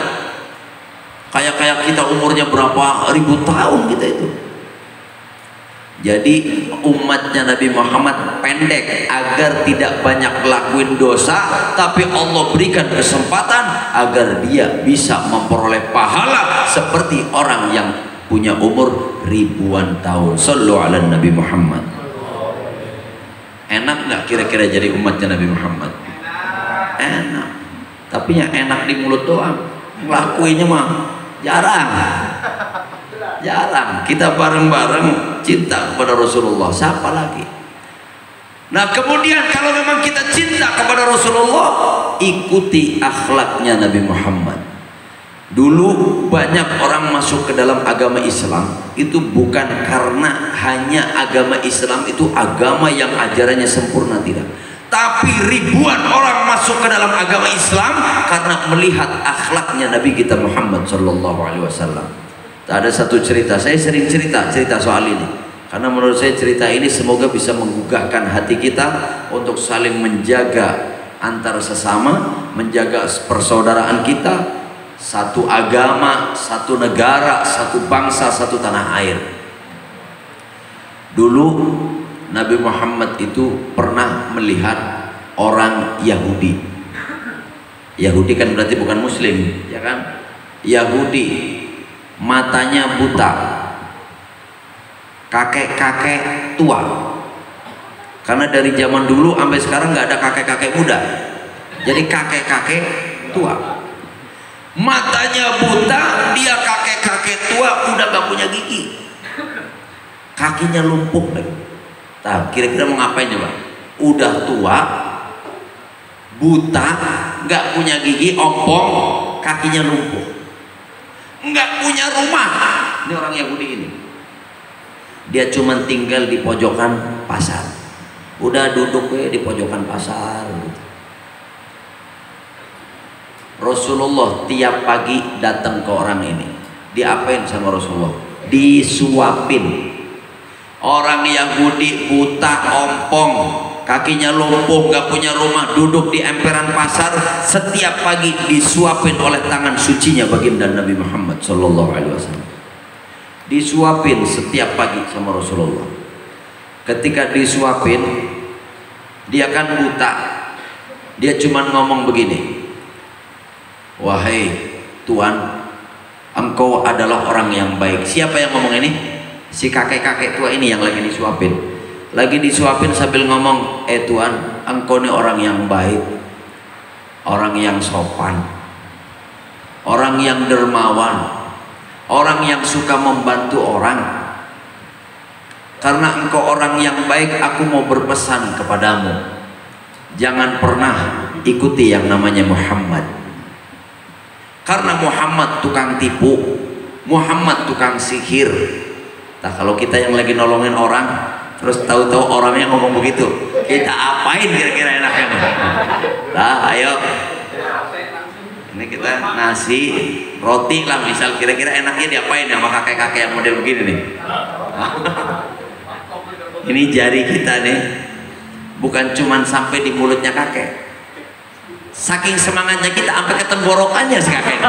kayak kita umurnya berapa ribu tahun kita itu. Jadi umatnya Nabi Muhammad pendek agar tidak banyak ngelakuin dosa, tapi Allah berikan kesempatan agar dia bisa memperoleh pahala seperti orang yang punya umur ribuan tahun. Sallu ala Nabi Muhammad. Enak nggak kira-kira jadi umatnya Nabi Muhammad? Enak, tapi yang enak di mulut doang, ngelakuinnya mah jarang. Kita bareng-bareng cinta kepada Rasulullah, siapa lagi? Nah kemudian kalau memang kita cinta kepada Rasulullah, ikuti akhlaknya Nabi Muhammad. Dulu banyak orang masuk ke dalam agama Islam itu bukan karena hanya agama Islam itu agama yang ajarannya sempurna, tidak. Tapi ribuan orang masuk ke dalam agama Islam karena melihat akhlaknya Nabi kita Muhammad Sallallahu Alaihi Wasallam. Ada satu cerita, saya sering cerita soal ini karena menurut saya cerita ini semoga bisa menggugahkan hati kita untuk saling menjaga antar sesama, menjaga persaudaraan kita, satu agama, satu negara, satu bangsa, satu tanah air. Dulu Nabi Muhammad itu pernah melihat orang Yahudi. Yahudi kan berarti bukan Muslim, ya kan? Yahudi, matanya buta, kakek-kakek tua. Karena dari zaman dulu sampai sekarang nggak ada kakek-kakek muda, jadi kakek-kakek tua. Matanya buta, dia kakek-kakek tua, udah gak punya gigi, kakinya lumpuh lagi. Nah, kira-kira mau ngapain coba? Udah tua, buta, nggak punya gigi, ompong, kakinya lumpuh, nggak punya rumah. Ini orang Yahudi ini. Dia cuma tinggal di pojokan pasar. Udah duduk di pojokan pasar. Rasulullah tiap pagi datang ke orang ini. Diapain sama Rasulullah? Disuapin. Orang Yahudi buta, ompong, kakinya lumpuh, gak punya rumah, duduk di emperan pasar, setiap pagi disuapin oleh tangan sucinya baginda Nabi Muhammad Sallallahu Alaihi Wasallam. Disuapin setiap pagi sama Rasulullah. Ketika disuapin, dia kan buta, dia cuma ngomong begini, wahai Tuhan, engkau adalah orang yang baik. Siapa yang ngomong ini? Si kakek-kakek tua ini yang lagi disuapin. Lagi disuapin sambil ngomong, Tuhan, engkau ini orang yang baik, orang yang sopan, orang yang dermawan, orang yang suka membantu orang. Karena engkau orang yang baik, aku mau berpesan kepadamu, jangan pernah ikuti yang namanya Muhammad. Karena Muhammad tukang tipu, Muhammad tukang sihir. Nah kalau kita yang lagi nolongin orang, terus tahu-tahu orangnya ngomong begitu, kita apain kira-kira enaknya? Nah ayo, ini kita nasi, roti lah misal, kira-kira enaknya diapain sama kakek-kakek yang model begini nih? Ini jari kita nih, bukan cuman sampai di mulutnya kakek, saking semangatnya kita sampai ke tenggorokannya si kakek.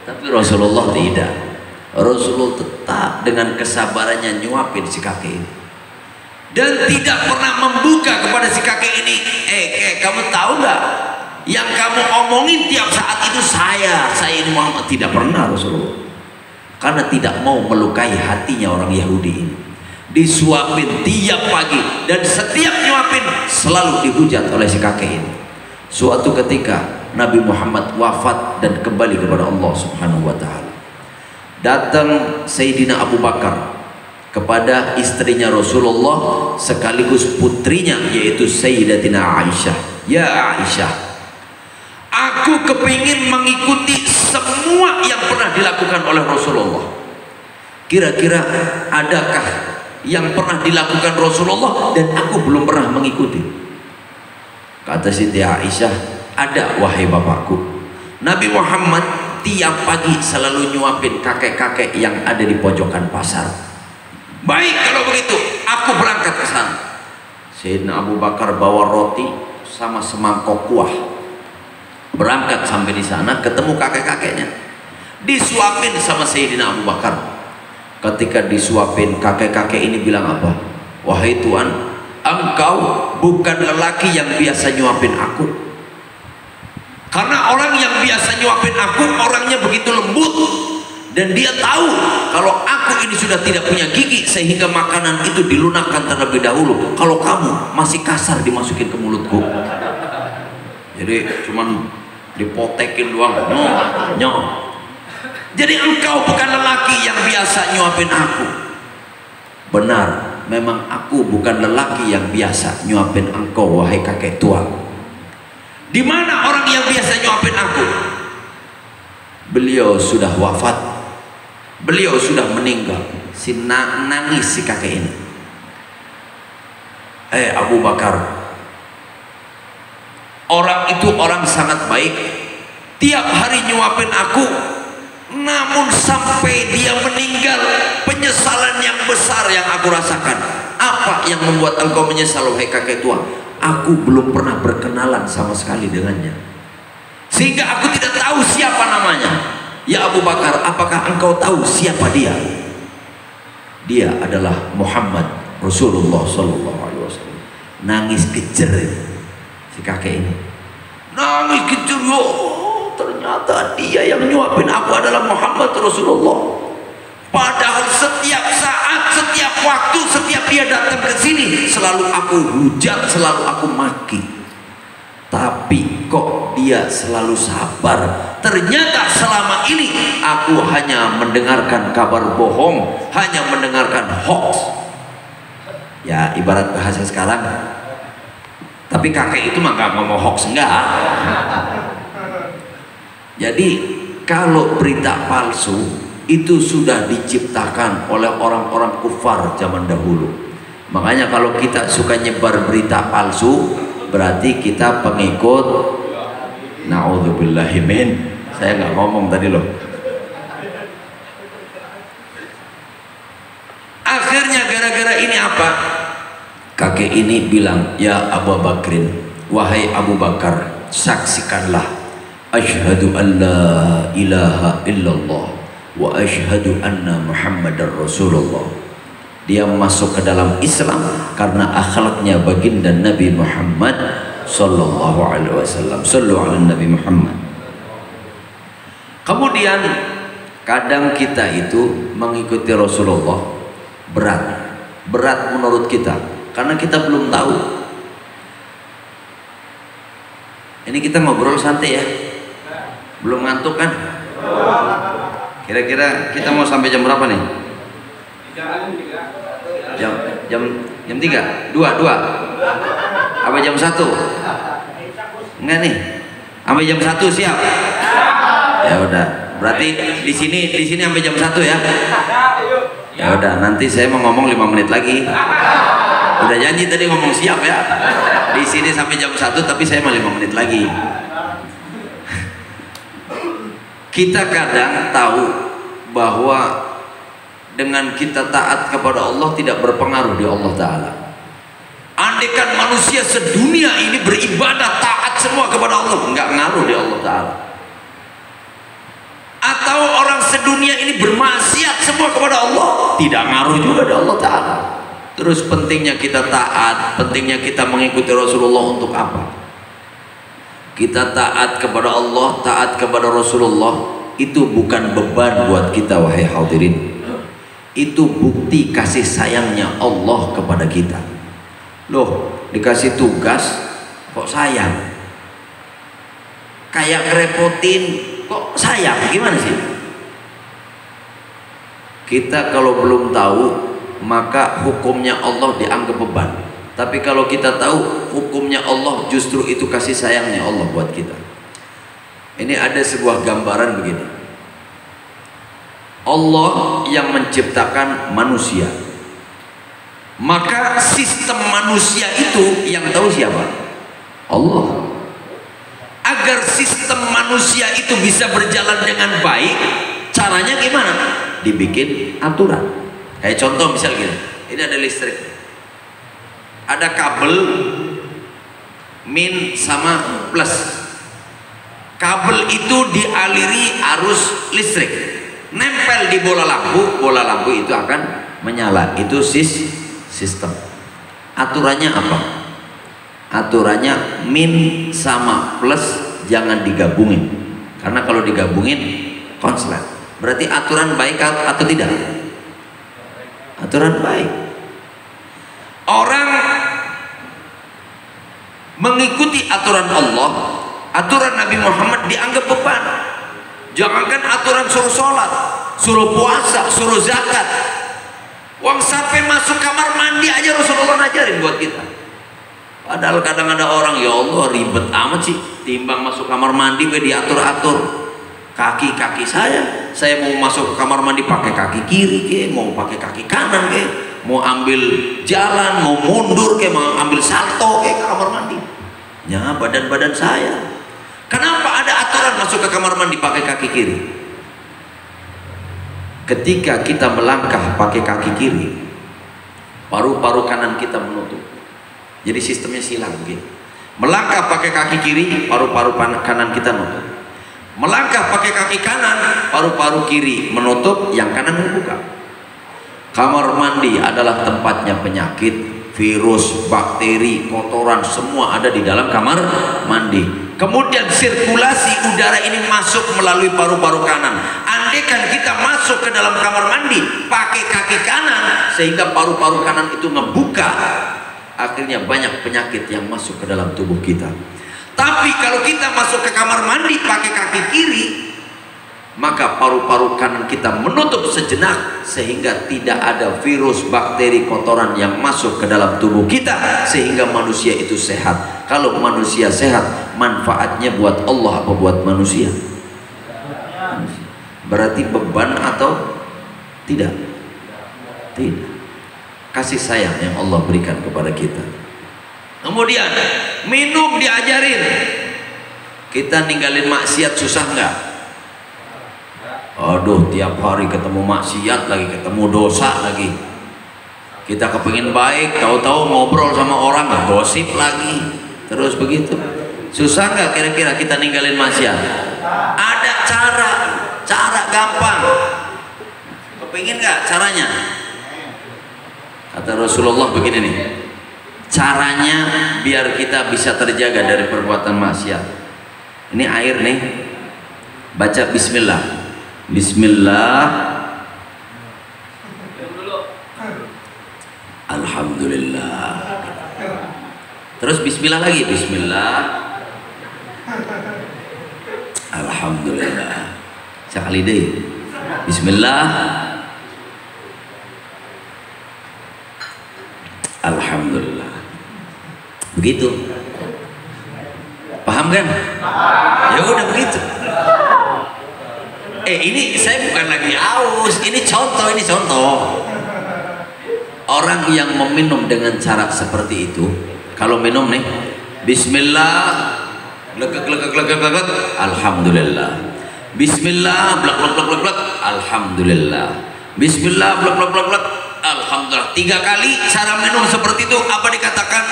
Tapi Rasulullah tidak. Rasulullah tetap dengan kesabarannya nyuapin si kakek ini, dan tidak pernah membuka kepada si kakek ini, kamu tahu nggak Yang kamu omongin tiap saat itu saya ini Muhammad. Tidak pernah Rasulullah. Karena tidak mau melukai hatinya orang Yahudi ini. Disuapin tiap pagi, dan setiap nyuapin selalu dihujat oleh si kakek ini. Suatu ketika Nabi Muhammad wafat dan kembali kepada Allah Subhanahu wa ta'ala, datang Sayyidina Abu Bakar kepada istrinya Rasulullah sekaligus putrinya, yaitu Sayyidatina Aisyah. Ya Aisyah, aku kepingin mengikuti semua yang pernah dilakukan oleh Rasulullah. Kira-kira adakah yang pernah dilakukan Rasulullah dan aku belum pernah mengikuti? Kata Siti Aisyah, ada wahai bapakku. Nabi Muhammad tiap pagi selalu nyuapin kakek-kakek yang ada di pojokan pasar. Baik kalau begitu, aku berangkat ke sana. Sayyidina Abu Bakar bawa roti sama semangkok kuah. Berangkat sampai di sana, ketemu kakek-kakeknya. Disuapin sama Sayyidina Abu Bakar. Ketika disuapin, kakek-kakek ini bilang apa? Wahai Tuan, engkau bukan lelaki yang biasa nyuapin aku. Karena orang yang biasa nyuapin aku orangnya begitu lembut, dan dia tahu kalau aku ini sudah tidak punya gigi sehingga makanan itu dilunakkan terlebih dahulu. Kalau kamu masih kasar dimasukin ke mulutku. Jadi cuman dipotekin doang. Nyok. Jadi engkau bukan lelaki yang biasa nyuapin aku. Benar, memang aku bukan lelaki yang biasa nyuapin engkau, wahai kakek tua. Di mana orang yang biasa nyuapin aku? Beliau sudah wafat. Beliau sudah meninggal. Nangis si kakek ini. Abu Bakar, orang itu orang sangat baik. Tiap hari nyuapin aku. Namun sampai dia meninggal, penyesalan yang besar yang aku rasakan. Apa yang membuat engkau menyesal, wahai kakek tua? Aku belum pernah berkenalan sama sekali dengannya, sehingga aku tidak tahu siapa namanya. Ya Abu Bakar, apakah engkau tahu siapa dia? Dia adalah Muhammad Rasulullah Sallallahu Alaihi Wasallam. Nangis kejer si kakek ini. Nangis kejer, ternyata dia yang nyuapin aku adalah Muhammad Rasulullah. Padahal setiap saat, setiap waktu, setiap dia datang ke sini selalu aku hujat, selalu aku maki. Tapi kok dia selalu sabar? Ternyata selama ini aku hanya mendengarkan kabar bohong, hanya mendengarkan hoax. Ya ibarat bahasa sekarang. Tapi kakek itu mah gak ngomong hoax, enggak. Jadi kalau berita palsu itu sudah diciptakan oleh orang-orang kufar zaman dahulu. Makanya kalau kita suka nyebar berita palsu, berarti kita pengikut. Na'udzubillahi min. Saya nggak ngomong tadi loh. Akhirnya gara-gara ini apa? Kakek ini bilang, ya Abu Bakrin, wahai Abu Bakar, saksikanlah, asyhadu an la ilaha illallah wa asyhadu anna Muhammadar Rasulullah. Dia masuk ke dalam Islam karena akhlaknya baginda Nabi Muhammad sallallahu alaihi wasallam. Sallu ala Nabi Muhammad. Kemudian kadang kita itu mengikuti Rasulullah berat menurut kita karena kita belum tahu. Ini kita ngobrol santai ya, belum ngantuk kan? Kira-kira kita mau sampai jam berapa nih? Jam 3? 2? Apa jam 1? Enggak nih. Sampai jam 1 siap? Ya udah. Berarti di sini sampai jam 1 ya? Ya udah, nanti saya mau ngomong 5 menit lagi. Udah janji tadi ngomong siap ya. Di sini sampai jam 1 tapi saya mau 5 menit lagi. Kita kadang tahu bahwa dengan kita taat kepada Allah tidak berpengaruh di Allah Ta'ala. Andaikan manusia sedunia ini beribadah taat semua kepada Allah, nggak ngaruh di Allah Ta'ala. Atau orang sedunia ini bermaksiat semua kepada Allah, tidak ngaruh juga di Allah Ta'ala. Terus pentingnya kita taat, pentingnya kita mengikuti Rasulullah untuk apa? kita taat kepada Allah, taat kepada Rasulullah, itu bukan beban buat kita wahai hadirin. Itu bukti kasih sayangnya Allah kepada kita. Loh, dikasih tugas kok sayang, kayak ngerepotin kok sayang, gimana sih? Kita kalau belum tahu, maka hukumnya Allah dianggap beban. Tapi kalau kita tahu hukumnya Allah, justru itu kasih sayangnya Allah buat kita. Ini ada sebuah gambaran begini. Allah yang menciptakan manusia, maka sistem manusia itu yang tahu siapa? Allah. Agar sistem manusia itu bisa berjalan dengan baik, caranya gimana? Dibikin aturan. Kayak contoh misal gini, ini ada listrik, ada kabel min sama plus. Kabel itu dialiri arus listrik, nempel di bola lampu itu akan menyala. Itu sistem. Aturannya apa? Aturannya min sama plus jangan digabungin, karena kalau digabungin konslet. Berarti aturan baik atau tidak? Aturan baik. Orang mengikuti aturan Allah, aturan Nabi Muhammad dianggap beban. Jangankan aturan suruh sholat, suruh puasa, suruh zakat, uang sampai masuk kamar mandi aja Rasulullah ngajarin buat kita. Padahal kadang ada orang, ya Allah ribet amat sih, timbang masuk kamar mandi gue diatur-atur. Kaki saya mau masuk ke kamar mandi pakai kaki kiri ke, mau pakai kaki kanan ke, mau ambil jalan, mau mundur ke, mau ambil salto ke kamar mandi. Ya badan saya. Kenapa ada aturan masuk ke kamar mandi pakai kaki kiri? Ketika kita melangkah pakai kaki kiri, paru-paru kanan kita menutup. Jadi sistemnya silang gitu. Melangkah pakai kaki kiri, paru-paru kanan kita menutup. Melangkah pakai kaki kanan, paru-paru kiri menutup, yang kanan membuka. Kamar mandi adalah tempatnya penyakit, virus, bakteri, kotoran, semua ada di dalam kamar mandi. Kemudian sirkulasi udara ini masuk melalui paru-paru kanan. Andaikan kita masuk ke dalam kamar mandi pakai kaki kanan, sehingga paru-paru kanan itu ngebuka, akhirnya banyak penyakit yang masuk ke dalam tubuh kita. Tapi kalau kita masuk ke kamar mandi pakai kaki kiri, maka paru-paru kanan kita menutup sejenak, sehingga tidak ada virus, bakteri, kotoran yang masuk ke dalam tubuh kita, sehingga manusia itu sehat. Kalau manusia sehat, manfaatnya buat Allah apa buat manusia? Berarti beban atau tidak? Tidak. Kasih sayang yang Allah berikan kepada kita. Kemudian minum diajarin. Kita ninggalin maksiat susah nggak? Aduh, tiap hari ketemu maksiat lagi, ketemu dosa lagi. Kita kepingin baik, tahu-tahu ngobrol sama orang, gosip lagi, terus begitu. Susah nggak kira-kira kita ninggalin maksiat? Ada cara gampang. Kepingin nggak caranya? Kata Rasulullah begini nih, caranya biar kita bisa terjaga dari perbuatan maksiat. Ini air nih, baca bismillah. Bismillah, alhamdulillah. Terus bismillah lagi, bismillah, alhamdulillah. Sekali deh, bismillah, alhamdulillah. Begitu. Paham kan? Ya udah begitu. Ini saya bukan lagi aus, ini contoh. Orang yang meminum dengan cara seperti itu, kalau minum nih, bismillah, glegek, alhamdulillah. Bismillah, blek, alhamdulillah. Bismillah, blek, alhamdulillah. 3 kali cara minum seperti itu, apa dikatakan?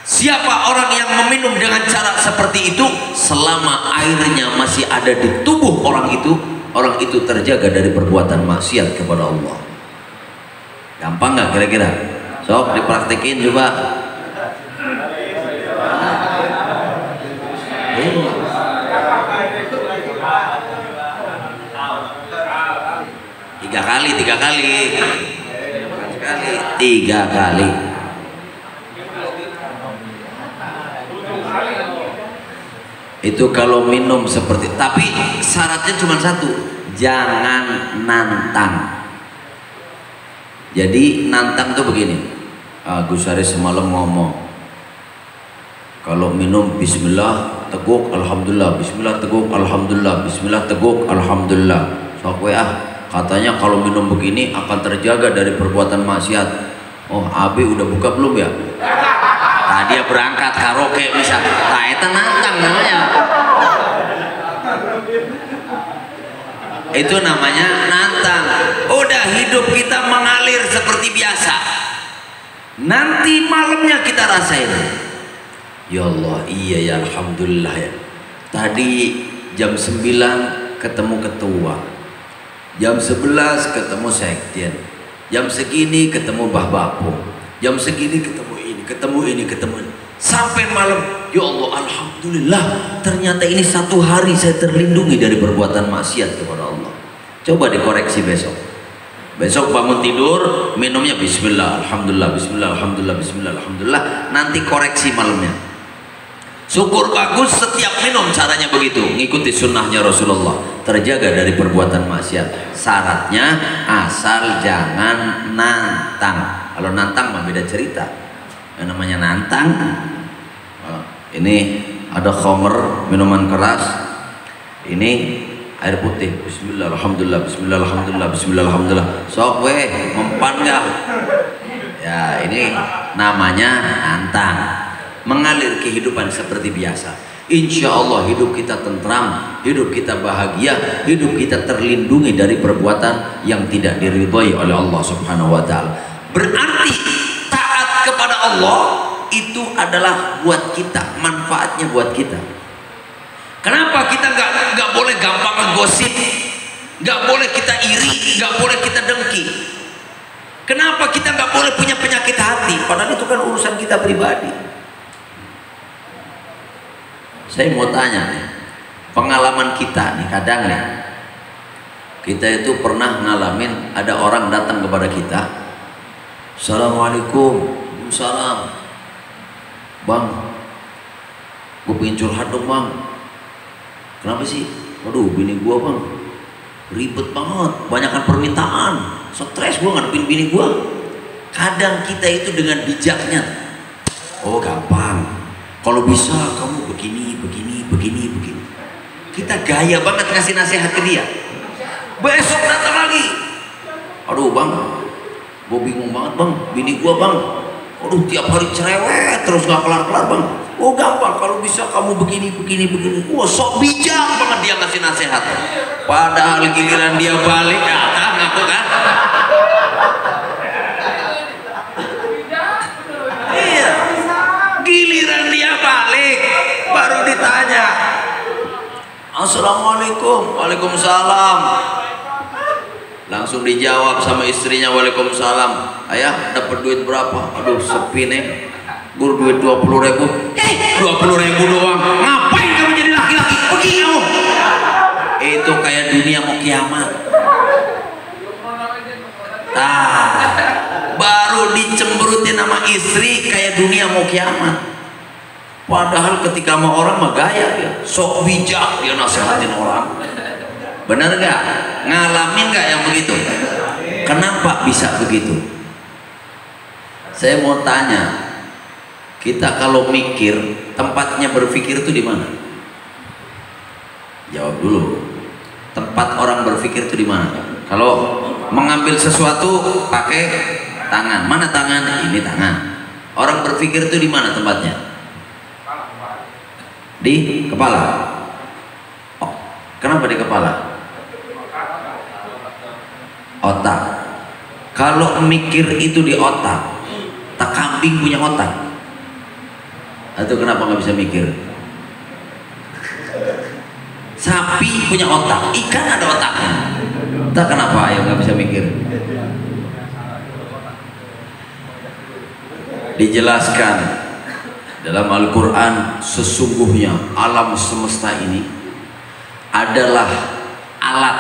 Siapa orang yang meminum dengan cara seperti itu, selama airnya masih ada di tubuh orang itu terjaga dari perbuatan maksiat kepada Allah. Gampang nggak kira-kira? Sok dipraktekin coba. kali, 3 kali. Sekali, 3 kali. Itu kalau minum seperti, tapi syaratnya cuma satu, jangan nantang. Jadi nantang tuh begini, Gus Haris semalam ngomong, kalau minum bismillah teguk alhamdulillah, bismillah teguk alhamdulillah, bismillah teguk alhamdulillah. Sok katanya kalau minum begini akan terjaga dari perbuatan maksiat. Oh, Abi udah buka belum ya? Tadi dia berangkat karaoke misal, nah itu nantang namanya. Itu namanya nantang. Udah hidup kita mengalir seperti biasa. Nanti malamnya kita rasain. Ya Allah, iya ya alhamdulillah ya. Tadi jam 9 ketemu ketua. Jam 11 ketemu sekjen. Jam segini ketemu Mbah Bapung. Jam segini ketemu ini, ketemu ini, ketemu ini. Sampai malam, ya Allah alhamdulillah, ternyata ini 1 hari saya terlindungi dari perbuatan maksiat kepada Allah. Coba dikoreksi besok. Besok bangun tidur, minumnya bismillah, alhamdulillah, bismillah, alhamdulillah, bismillah, alhamdulillah. Nanti koreksi malamnya. Syukur bagus, setiap minum caranya begitu, ngikuti sunnahnya Rasulullah, terjaga dari perbuatan maksiat. Syaratnya asal jangan nantang. Kalau nantang mah beda cerita. Yang namanya nantang, ini ada khamr, minuman keras, ini air putih, bismillah, alhamdulillah, bismillah, alhamdulillah, bismillah, alhamdulillah. Sok weh, mempan gak? Ya ini namanya nantang. Mengalir kehidupan seperti biasa. Insya Allah hidup kita tentram, hidup kita bahagia, hidup kita terlindungi dari perbuatan yang tidak diridhoi oleh Allah Subhanahu wa Ta'ala. Berarti taat kepada Allah itu adalah buat kita, manfaatnya buat kita. Kenapa kita nggak boleh gampang ngegosip, nggak boleh kita iri, nggak boleh kita dengki? Kenapa kita nggak boleh punya penyakit hati? Padahal itu kan urusan kita pribadi. Saya mau tanya nih, pengalaman kita nih kadang nih, kita itu pernah ngalamin ada orang datang kepada kita, Assalamualaikum, Waalaikumsalam, Bang, gue pengen curhat dong Bang. Kenapa sih? Waduh, bini gua Bang ribet banget, banyakkan permintaan, stres gua ngadepin bini gua. Kadang kita itu dengan bijaknya, oh gampang, kalau bisa kamu begini. Kita gaya banget ngasih nasihat ke dia. Besok datang lagi, aduh Bang, gua bingung banget Bang, bini gua Bang, aduh tiap hari cerewet terus gak kelar-kelar Bang. Oh gampang, kalau bisa kamu begini. Wah sok bijak banget dia ngasih nasihat. Padahal giliran dia balik, kan aku kan. Iya, giliran dia balik baru ditanya, Assalamualaikum, Waalaikumsalam. Langsung dijawab sama istrinya, Waalaikumsalam. Ayah dapat duit berapa? Aduh sepi nih, gur duit 20.000. 20.000 doang, ngapain kamu jadi laki-laki? Pergi kamu. Itu kayak dunia mau kiamat. Baru dicemberutin sama istri kayak dunia mau kiamat. Padahal ketika mau orang mah gaya dia, sok bijak dia nasihatin orang. Bener gak? Ngalamin gak yang begitu? Kenapa bisa begitu? Saya mau tanya, kita kalau mikir, tempatnya berpikir itu di mana? Jawab dulu. Tempat orang berpikir itu di mana? Kalau mengambil sesuatu pakai tangan, mana tangan? Ini tangan. Orang berpikir itu di mana tempatnya? Di kepala. Oh, kenapa di kepala? Otak. Kalau mikir itu di otak, tak kambing punya otak. Atau kenapa nggak bisa mikir? Sapi punya otak, ikan ada otaknya. Tak kenapa ayam nggak bisa mikir? Dijelaskan dalam Al-Quran, sesungguhnya alam semesta ini adalah alat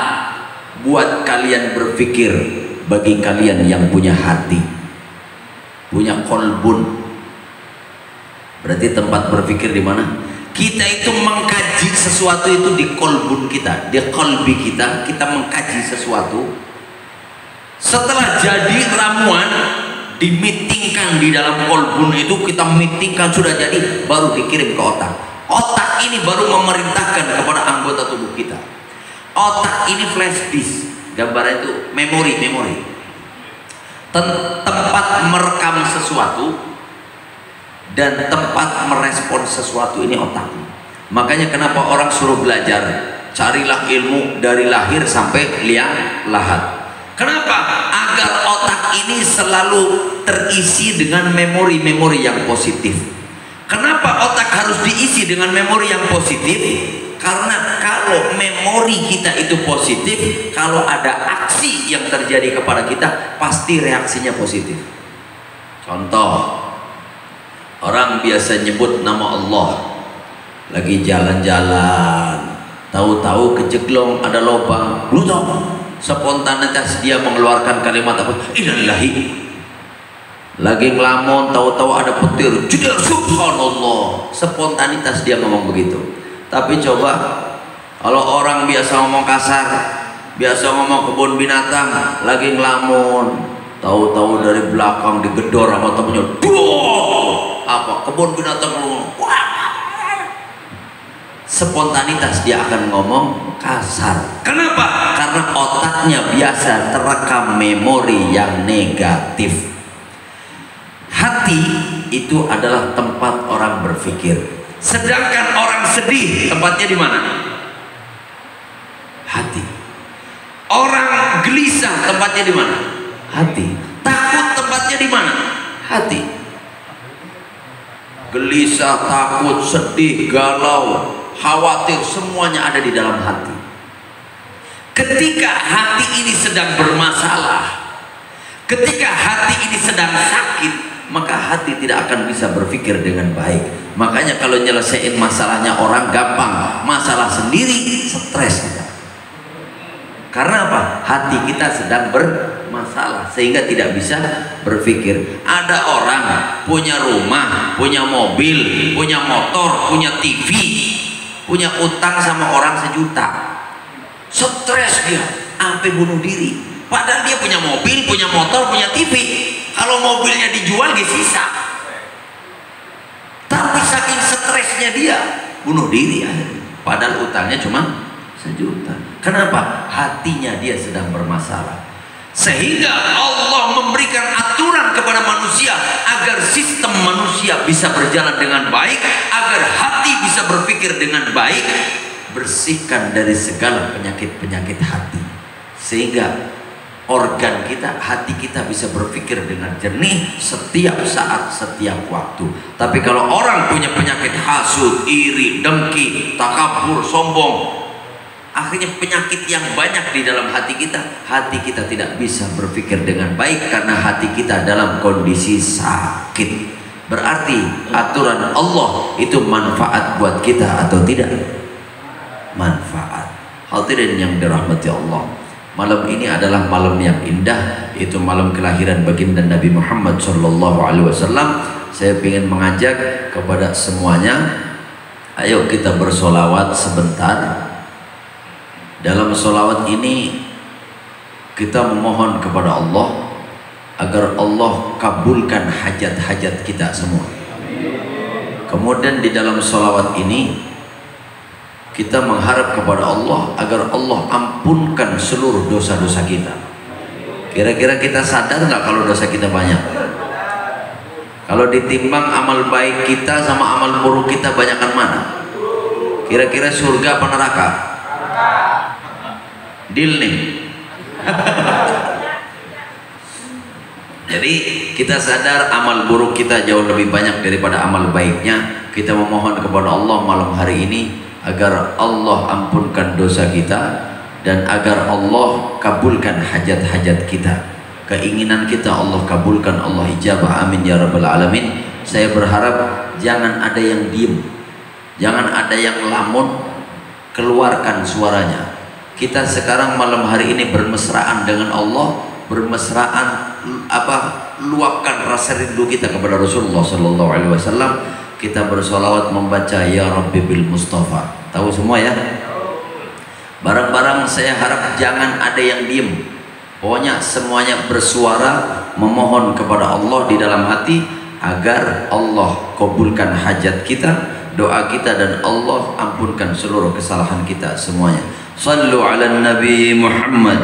buat kalian berpikir, bagi kalian yang punya hati, punya kolbun. Berarti tempat berpikir di mana? Kita itu mengkaji sesuatu itu di kolbun kita, di kolbi kita. Kita mengkaji sesuatu. Setelah jadi ramuan, dimitingkan di dalam kolbun itu, kita mitingkan sudah jadi, baru dikirim ke otak. Otak ini baru memerintahkan kepada anggota tubuh kita. Otak ini flash disk, gambarnya itu memori. Tempat merekam sesuatu dan tempat merespon sesuatu, ini otak. Makanya kenapa orang suruh belajar, carilah ilmu dari lahir sampai liang lahat. Kenapa? Agar otak ini selalu terisi dengan memori-memori yang positif. Kenapa otak harus diisi dengan memori yang positif? Karena kalau memori kita itu positif, kalau ada aksi yang terjadi kepada kita, pasti reaksinya positif. Contoh, orang biasa nyebut nama Allah, lagi jalan-jalan, tahu-tahu kejeglong ada lubang, spontanitas dia mengeluarkan kalimat apa? Innalillahi. Lagi ngelamun, tahu-tahu ada petir, jedar, subhanallah. Spontanitas dia ngomong begitu. Tapi coba kalau orang biasa ngomong kasar, biasa ngomong kebun binatang, lagi ngelamun, tahu-tahu dari belakang digedor sama temennya, apa kebun binatang ngomong, spontanitas dia akan ngomong kasar. Kenapa? Karena otaknya biasa terekam memori yang negatif. Hati itu adalah tempat orang berpikir. Sedangkan orang sedih tempatnya di mana? Hati. Orang gelisah tempatnya di mana? Hati. Takut tempatnya di mana? Hati. Gelisah, takut, sedih, galau, khawatir, semuanya ada di dalam hati. Ketika hati ini sedang bermasalah, ketika hati ini sedang sakit, maka hati tidak akan bisa berpikir dengan baik. Makanya kalau nyelesain masalahnya orang gampang, masalah sendiri stres kita. Karena apa? Hati kita sedang bermasalah sehingga tidak bisa berpikir. Ada orang punya rumah, punya mobil, punya motor, punya TV, punya utang sama orang 1 juta, stres dia, sampai bunuh diri. Padahal dia punya mobil, punya motor, punya TV. Kalau mobilnya dijual dia sisa, tapi saking stresnya dia bunuh diri akhirnya. Padahal utangnya cuma 1 juta. Kenapa? Hatinya dia sedang bermasalah. Sehingga Allah memberikan aturan kepada manusia agar sistem manusia bisa berjalan dengan baik, agar hati bisa berpikir dengan baik. Bersihkan dari segala penyakit-penyakit hati, sehingga organ kita, hati kita bisa berpikir dengan jernih setiap saat, setiap waktu. Tapi kalau orang punya penyakit hasud, iri, dengki, takabur, sombong, akhirnya penyakit yang banyak di dalam hati kita tidak bisa berpikir dengan baik karena hati kita dalam kondisi sakit. Berarti aturan Allah itu manfaat buat kita atau tidak? Manfaat. Hadirin yang dirahmati Allah, malam ini adalah malam yang indah, yaitu malam kelahiran baginda Nabi Muhammad SAW. Saya ingin mengajak kepada semuanya, ayo kita bersolawat sebentar. Dalam solawat ini kita memohon kepada Allah agar Allah kabulkan hajat-hajat kita semua. Kemudian di dalam solawat ini kita mengharap kepada Allah agar Allah ampunkan seluruh dosa-dosa kita. Kira-kira kita sadar nggak kalau dosa kita banyak? Kalau ditimbang amal baik kita sama amal buruk kita banyakkan mana? Kira-kira surga apa neraka? Deal nih. Jadi kita sadar amal buruk kita jauh lebih banyak daripada amal baiknya. Kita memohon kepada Allah malam hari ini agar Allah ampunkan dosa kita dan agar Allah kabulkan hajat-hajat kita. Keinginan kita Allah kabulkan, Allah ijabah, amin ya rabbal alamin. Saya berharap jangan ada yang diem, jangan ada yang lamun, keluarkan suaranya. Kita sekarang malam hari ini bermesraan dengan Allah, bermesraan luapkan rasa rindu kita kepada Rasulullah Sallallahu Alaihi Wasallam. Kita bersolawat membaca Ya Rabbi bil Mustafa. Tahu semua ya? Barang-barang saya harap jangan ada yang diem. Pokoknya semuanya bersuara memohon kepada Allah di dalam hati agar Allah kabulkan hajat kita, doa kita, dan Allah ampunkan seluruh kesalahan kita semuanya. Sallu ala Nabi Muhammad.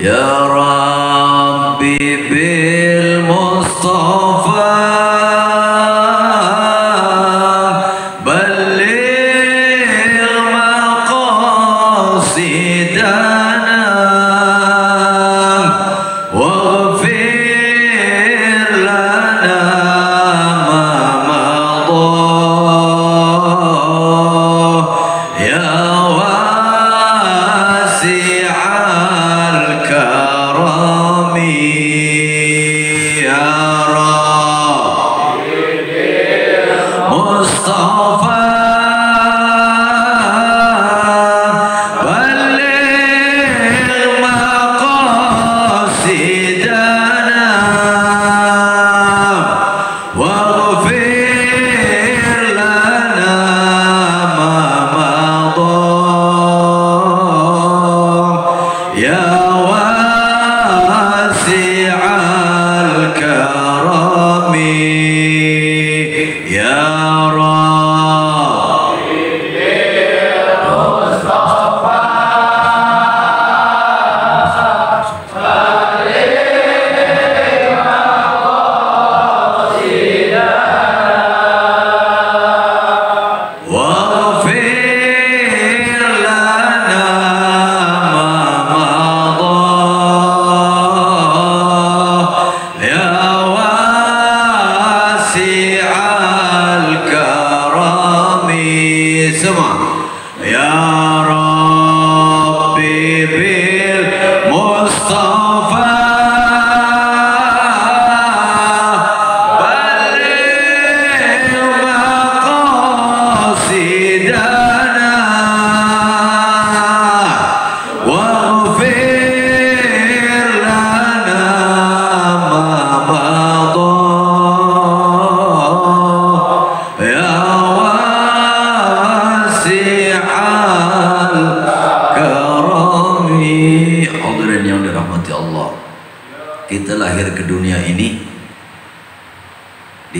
Ya Rabbi bil Mustafa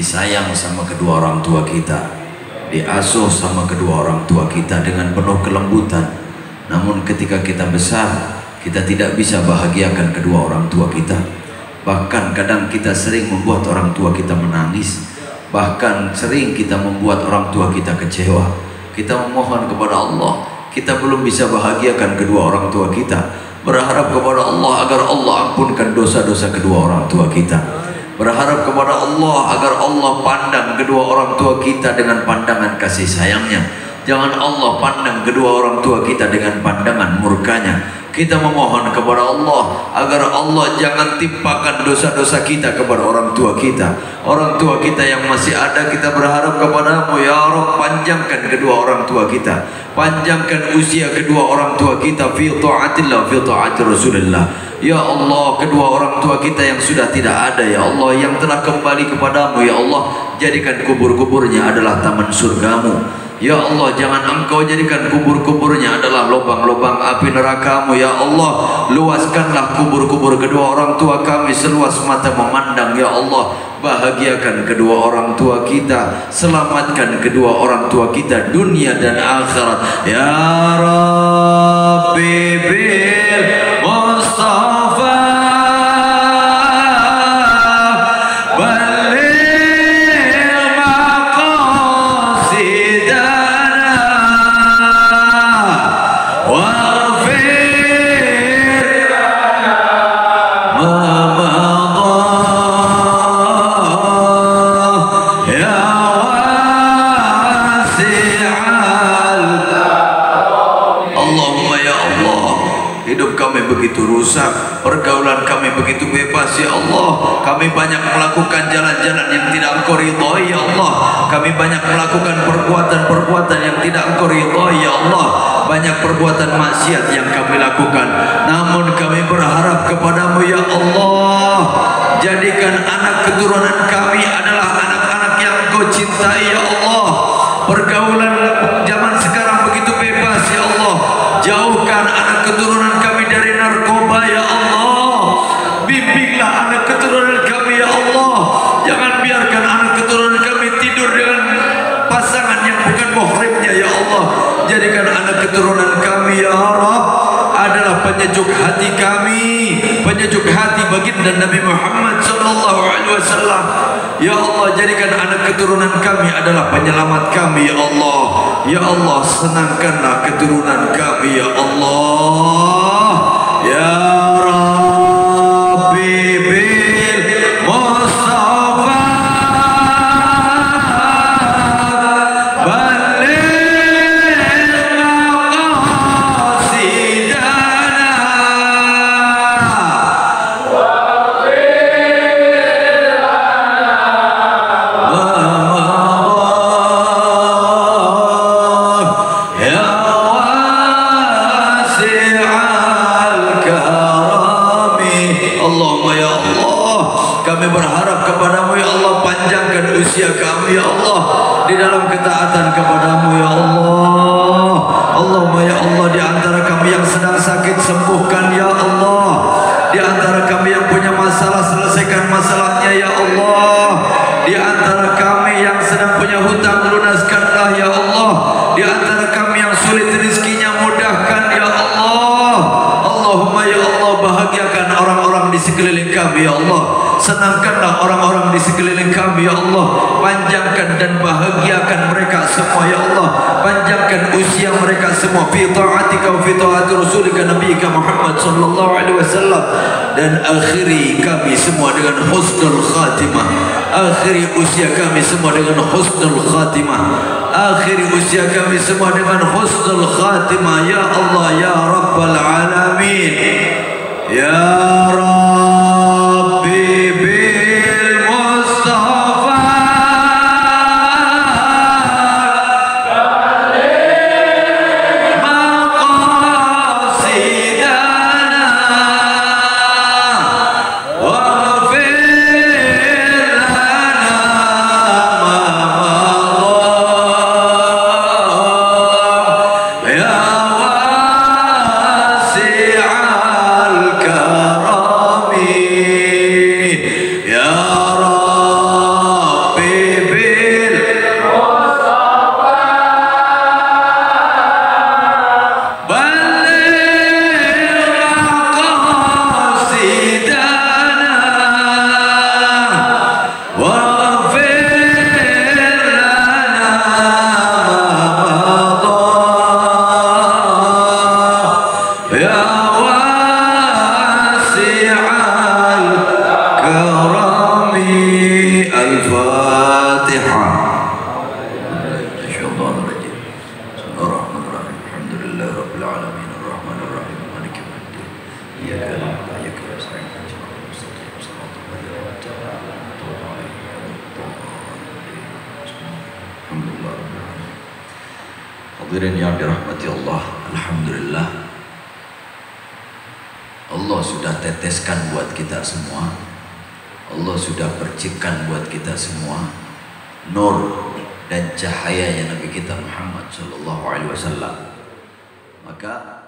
disayang sama kedua orang tua kita, diasuh sama kedua orang tua kita dengan penuh kelembutan. Namun ketika kita besar, kita tidak bisa bahagiakan kedua orang tua kita. Bahkan kadang kita sering membuat orang tua kita menangis. Bahkan sering kita membuat orang tua kita kecewa. Kita memohon kepada Allah, kita belum bisa bahagiakan kedua orang tua kita. Berharap kepada Allah agar Allah ampunkan dosa-dosa kedua orang tua kita. Berharap kepada Allah agar Allah pandang kedua orang tua kita dengan pandangan kasih sayangnya. Jangan Allah pandang kedua orang tua kita dengan pandangan murkanya. Kita memohon kepada Allah agar Allah jangan timpakan dosa-dosa kita kepada orang tua kita. Orang tua kita yang masih ada, kita berharap kepadamu ya Rabb, panjangkan kedua orang tua kita, panjangkan usia kedua orang tua kita fi ta'atillah, fi ta'ati Rasulullah. Ya Allah, kedua orang tua kita yang sudah tidak ada, ya Allah, yang telah kembali kepadamu, ya Allah, jadikan kubur-kuburnya adalah taman surgamu. Ya Allah, jangan engkau jadikan kubur-kuburnya adalah lubang-lubang api nerakamu. Ya Allah, luaskanlah kubur-kubur kedua orang tua kami seluas mata memandang. Ya Allah, bahagiakan kedua orang tua kita, selamatkan kedua orang tua kita dunia dan akhirat. Ya Rabbi bil Mustafa pergaulan kami begitu bebas ya Allah. Kami banyak melakukan jalan-jalan yang tidak Engkau ridhai ya Allah. Kami banyak melakukan perbuatan-perbuatan yang tidak Engkau ridhai ya Allah. Banyak perbuatan maksiat yang kami lakukan, namun kami berharap kepadamu ya Allah, jadikan anak keturunan kami adalah anak-anak yang Engkau cintai ya Allah. Pergaulan zaman sekarang begitu bebas ya Allah. Jauhkan anak keturunan kami dari narkoba ya Allah. Bimbinglah anak keturunan kami ya Allah. Jangan biarkan anak keturunan kami tidur dengan pasangan yang bukan muhrimnya ya Allah. Jadikan anak keturunan kami ya Rabb adalah penyejuk hati kami, penyejuk hati baginda Nabi Muhammad sallallahu alaihi wasallam. Ya Allah, jadikan anak keturunan kami adalah penyelamat kami ya Allah. Ya Allah, senangkanlah keturunan kami ya Allah. Ya Rabbi bil Mustafa usia kami ya Allah di dalam ketaatan kepadamu ya Allah. Allahumma ya Allah, di antara kami yang sedang sakit sembuhkan ya Allah. Di antara kami yang punya masalah selesaikan masalahnya ya Allah. Di antara kami yang sedang punya hutang lunaskanlah ya Allah. Di antara kami yang sulit rezekinya mudahkan ya Allah. Allahumma ya Allah, bahagiakan orang-orang di sekeliling kami ya Allah. Senangkanlah orang-orang di sekeliling kami ya Allah. Panjangkan dan bahagiakan mereka semua ya Allah. Panjangkan usia mereka semua fi ta'atika wa fi ta'ati rasulika nabiyika Muhammad sallallahu alaihi wasallam. Dan akhiri kami semua dengan husnul khatimah. Akhiri usia kami semua dengan husnul khatimah. Akhiri usia kami semua dengan husnul khatimah ya Allah ya Rabbal alamin. Ya Rabbi hadirin yang dirahmati Allah, alhamdulillah Allah sudah teteskan buat kita semua, Allah sudah percikkan buat kita semua nur dan cahayanya Nabi kita Muhammad sallallahu alaihi wasallam. Maka